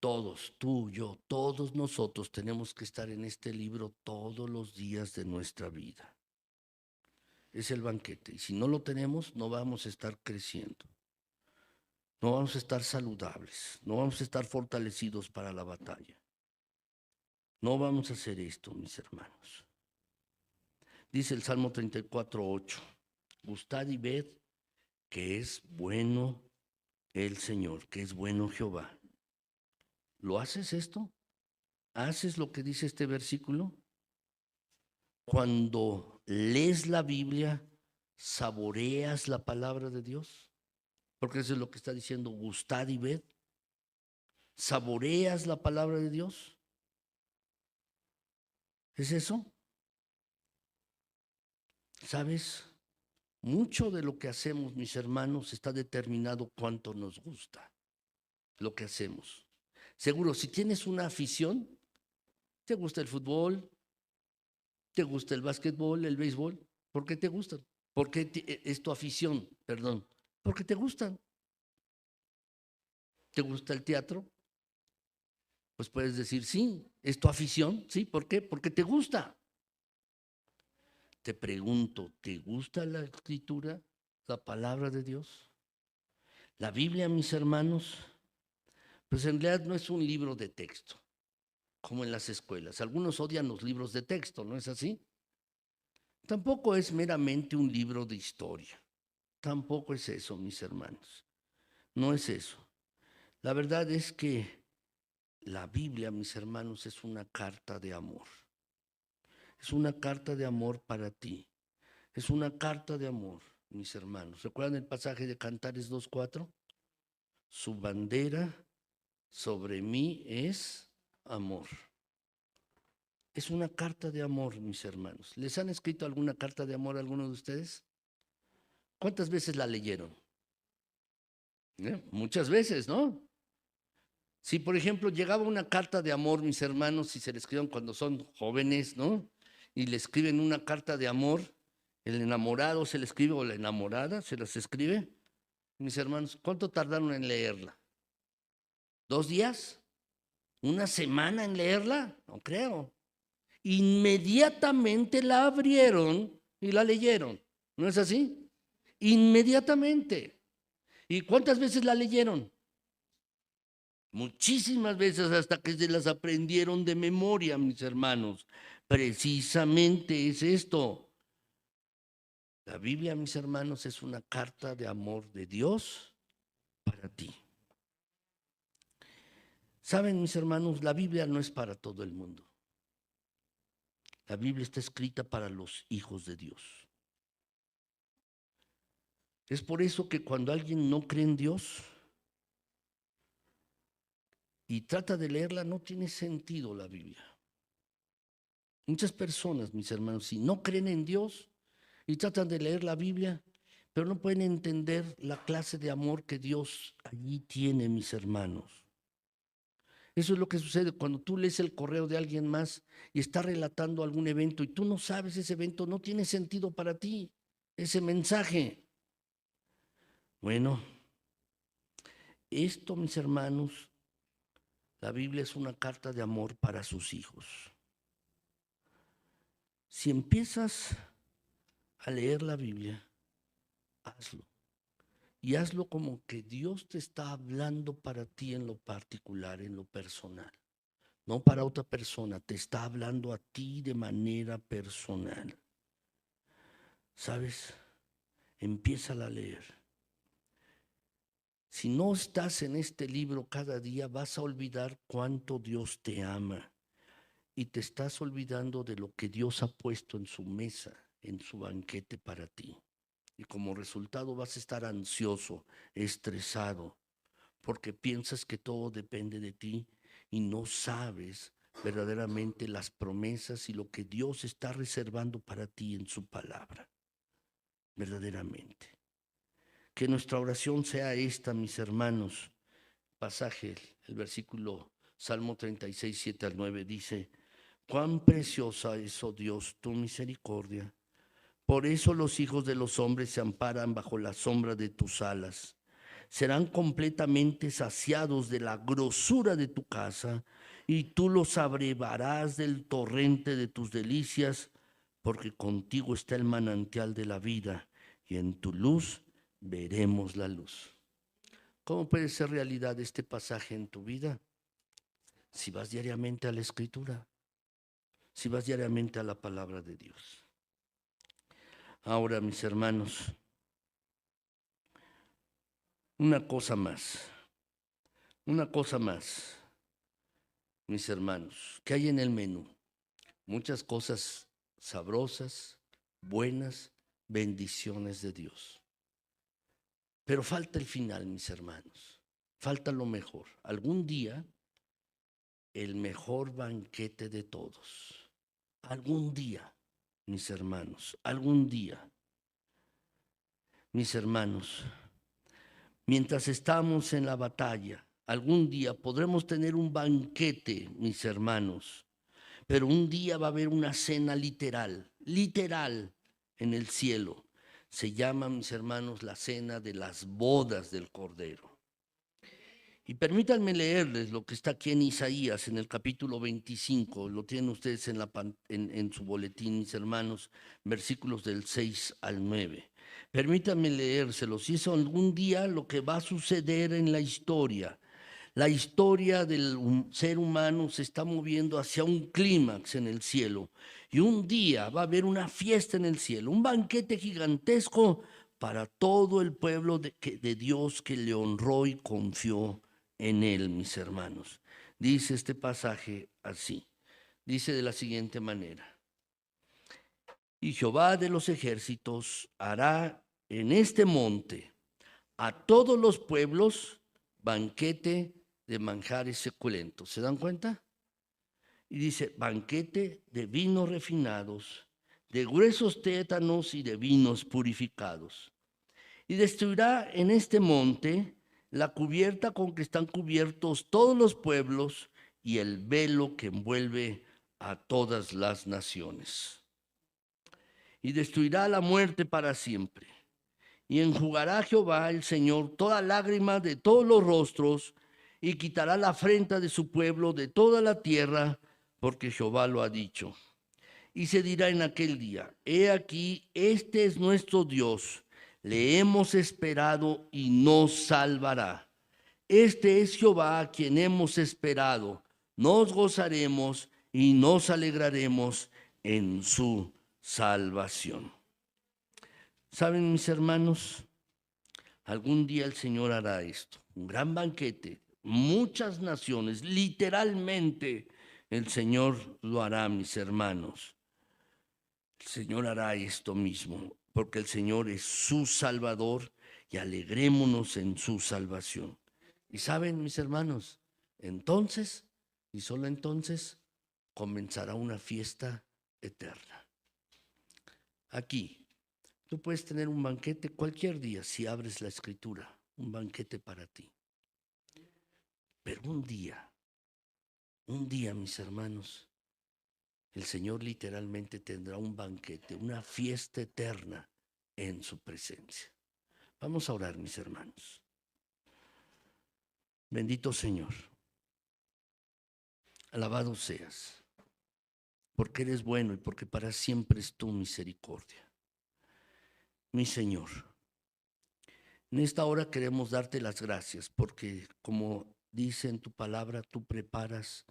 Todos, tú, yo, todos nosotros tenemos que estar en este libro todos los días de nuestra vida. Es el banquete. Y si no lo tenemos, no vamos a estar creciendo. No vamos a estar saludables. No vamos a estar fortalecidos para la batalla. No vamos a hacer esto, mis hermanos. Dice el Salmo 34:8. Gustad y ved que es bueno el Señor, que es bueno Jehová. ¿Lo haces esto? ¿Haces lo que dice este versículo? Cuando lees la Biblia, ¿saboreas la palabra de Dios? Porque eso es lo que está diciendo, gustad y ved. ¿Saboreas la palabra de Dios? ¿Es eso? ¿Sabes? Mucho de lo que hacemos, mis hermanos, está determinado cuánto nos gusta lo que hacemos. Seguro, si tienes una afición, te gusta el fútbol, te gusta el básquetbol, el béisbol, ¿por qué te gustan? ¿Por qué es tu afición? Perdón, porque te gustan. ¿Te gusta el teatro? Pues puedes decir, sí, es tu afición, ¿sí? ¿Por qué? Porque te gusta. Te pregunto, ¿te gusta la escritura, la palabra de Dios? La Biblia, mis hermanos, pues en realidad no es un libro de texto, como en las escuelas. Algunos odian los libros de texto, ¿no es así? Tampoco es meramente un libro de historia. Tampoco es eso, mis hermanos. No es eso. La verdad es que la Biblia, mis hermanos, es una carta de amor. Es una carta de amor para ti. Es una carta de amor, mis hermanos. ¿Recuerdan el pasaje de Cantares 2:4? Su bandera sobre mí es amor. Es una carta de amor, mis hermanos. ¿Les han escrito alguna carta de amor a alguno de ustedes? ¿Cuántas veces la leyeron? Muchas veces, ¿no? Si, por ejemplo, llegaba una carta de amor, mis hermanos, y se le escriben cuando son jóvenes, ¿no? Y le escriben una carta de amor, el enamorado se le escribe o la enamorada se las escribe. Mis hermanos, ¿cuánto tardaron en leerla? ¿2 días? ¿Una semana en leerla? No creo. Inmediatamente la abrieron y la leyeron. ¿No es así? Inmediatamente. ¿Y cuántas veces la leyeron? Muchísimas veces hasta que se las aprendieron de memoria, mis hermanos. Precisamente es esto. La Biblia, mis hermanos, es una carta de amor de Dios para ti. Saben, mis hermanos, la Biblia no es para todo el mundo. La Biblia está escrita para los hijos de Dios. Es por eso que cuando alguien no cree en Dios y trata de leerla, no tiene sentido la Biblia. Muchas personas, mis hermanos, si no creen en Dios y tratan de leer la Biblia, pero no pueden entender la clase de amor que Dios allí tiene, mis hermanos. Eso es lo que sucede cuando tú lees el correo de alguien más y está relatando algún evento y tú no sabes ese evento, no tiene sentido para ti ese mensaje. Bueno, esto, mis hermanos, la Biblia es una carta de amor para sus hijos. Si empiezas a leer la Biblia, hazlo. Y hazlo como que Dios te está hablando para ti en lo particular, en lo personal. No para otra persona, te está hablando a ti de manera personal. ¿Sabes? Empieza a leer. Si no estás en este libro cada día, vas a olvidar cuánto Dios te ama. Y te estás olvidando de lo que Dios ha puesto en su mesa, en su banquete para ti. Y como resultado vas a estar ansioso, estresado, porque piensas que todo depende de ti y no sabes verdaderamente las promesas y lo que Dios está reservando para ti en su palabra. Verdaderamente. Que nuestra oración sea esta, mis hermanos. Pasaje, el versículo Salmo 36, 7 al 9 dice: cuán preciosa es, oh Dios, tu misericordia. Por eso los hijos de los hombres se amparan bajo la sombra de tus alas. Serán completamente saciados de la grosura de tu casa, y tú los abrevarás del torrente de tus delicias, porque contigo está el manantial de la vida, y en tu luz veremos la luz. ¿Cómo puede ser realidad este pasaje en tu vida? Si vas diariamente a la Escritura, si vas diariamente a la palabra de Dios. Ahora, mis hermanos, una cosa más, mis hermanos, ¿qué hay en el menú? Muchas cosas sabrosas, buenas, bendiciones de Dios. Pero falta el final, mis hermanos, falta lo mejor. Algún día, el mejor banquete de todos. Algún día, mis hermanos, algún día. Mis hermanos, mientras estamos en la batalla, algún día podremos tener un banquete, mis hermanos, pero un día va a haber una cena literal, literal en el cielo. Se llama, mis hermanos, la cena de las bodas del Cordero. Y permítanme leerles lo que está aquí en Isaías, en el capítulo 25, lo tienen ustedes en su boletín, mis hermanos, versículos del 6 al 9. Permítanme leérselos, y es algún día lo que va a suceder en la historia. La historia del ser humano se está moviendo hacia un clímax en el cielo, y un día va a haber una fiesta en el cielo, un banquete gigantesco para todo el pueblo de Dios que le honró y confió en él, mis hermanos. Dice este pasaje así, dice de la siguiente manera: y Jehová de los ejércitos hará en este monte a todos los pueblos banquete de manjares suculentos. ¿Se dan cuenta? Y dice, banquete de vinos refinados, de gruesos tétanos y de vinos purificados. Y destruirá en este monte la cubierta con que están cubiertos todos los pueblos y el velo que envuelve a todas las naciones. Y destruirá la muerte para siempre. Y enjugará Jehová el Señor toda lágrima de todos los rostros, y quitará la afrenta de su pueblo de toda la tierra, porque Jehová lo ha dicho. Y se dirá en aquel día: he aquí, este es nuestro Dios, le hemos esperado y nos salvará. Este es Jehová a quien hemos esperado, nos gozaremos y nos alegraremos en su salvación. ¿Saben, mis hermanos? Algún día el Señor hará esto, un gran banquete, muchas naciones, literalmente el Señor lo hará, mis hermanos. El Señor hará esto mismo, porque el Señor es su Salvador, y alegrémonos en su salvación. Y saben, mis hermanos, entonces, y solo entonces, comenzará una fiesta eterna. Aquí, tú puedes tener un banquete cualquier día si abres la Escritura, un banquete para ti. Pero un día, mis hermanos, el Señor literalmente tendrá un banquete, una fiesta eterna en su presencia. Vamos a orar, mis hermanos. Bendito Señor, alabado seas, porque eres bueno y porque para siempre es tu misericordia. Mi Señor, en esta hora queremos darte las gracias porque, como dice en tu palabra, tú preparas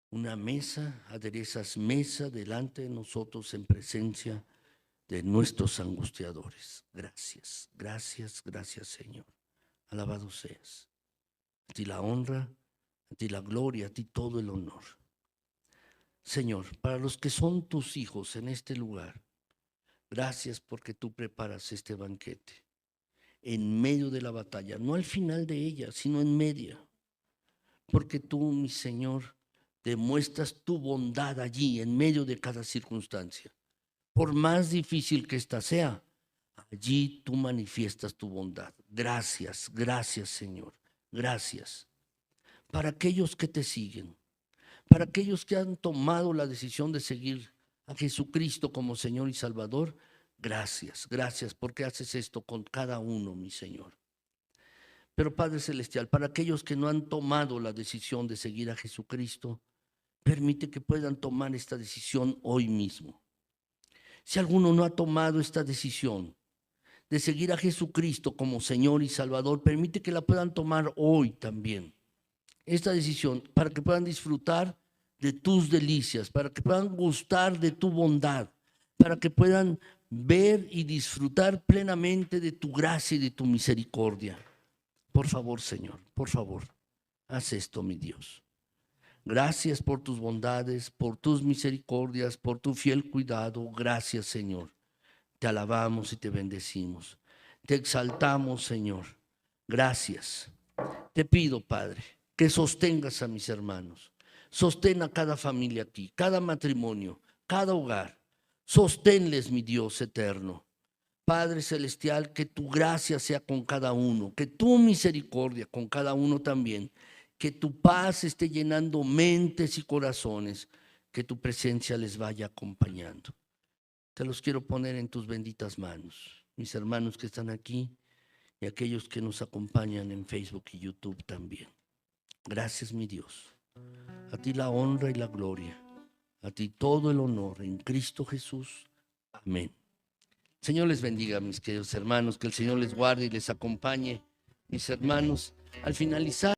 una mesa, aderezas mesa delante de nosotros en presencia de nuestros angustiadores. Gracias, gracias, gracias, Señor. Alabado seas. A ti la honra, a ti la gloria, a ti todo el honor. Señor, para los que son tus hijos en este lugar, gracias porque tú preparas este banquete en medio de la batalla, no al final de ella, sino en medio. Porque tú, mi Señor, demuestras tu bondad allí, en medio de cada circunstancia. Por más difícil que ésta sea, allí tú manifiestas tu bondad. Gracias, gracias, Señor. Gracias. Para aquellos que te siguen, para aquellos que han tomado la decisión de seguir a Jesucristo como Señor y Salvador, gracias, gracias porque haces esto con cada uno, mi Señor. Pero Padre Celestial, para aquellos que no han tomado la decisión de seguir a Jesucristo, permite que puedan tomar esta decisión hoy mismo. Si alguno no ha tomado esta decisión de seguir a Jesucristo como Señor y Salvador, permite que la puedan tomar hoy también. Esta decisión para que puedan disfrutar de tus delicias, para que puedan gustar de tu bondad, para que puedan ver y disfrutar plenamente de tu gracia y de tu misericordia. Por favor, Señor, por favor, haz esto, mi Dios. Gracias por tus bondades, por tus misericordias, por tu fiel cuidado. Gracias, Señor. Te alabamos y te bendecimos. Te exaltamos, Señor. Gracias. Te pido, Padre, que sostengas a mis hermanos. Sostén a cada familia aquí, cada matrimonio, cada hogar. Sosténles, mi Dios eterno. Padre Celestial, que tu gracia sea con cada uno, que tu misericordia con cada uno también, que tu paz esté llenando mentes y corazones, que tu presencia les vaya acompañando. Te los quiero poner en tus benditas manos, mis hermanos que están aquí y aquellos que nos acompañan en Facebook y YouTube también. Gracias, mi Dios. A ti la honra y la gloria, a ti todo el honor en Cristo Jesús. Amén. Señor les bendiga, mis queridos hermanos, que el Señor les guarde y les acompañe, mis hermanos. Al finalizar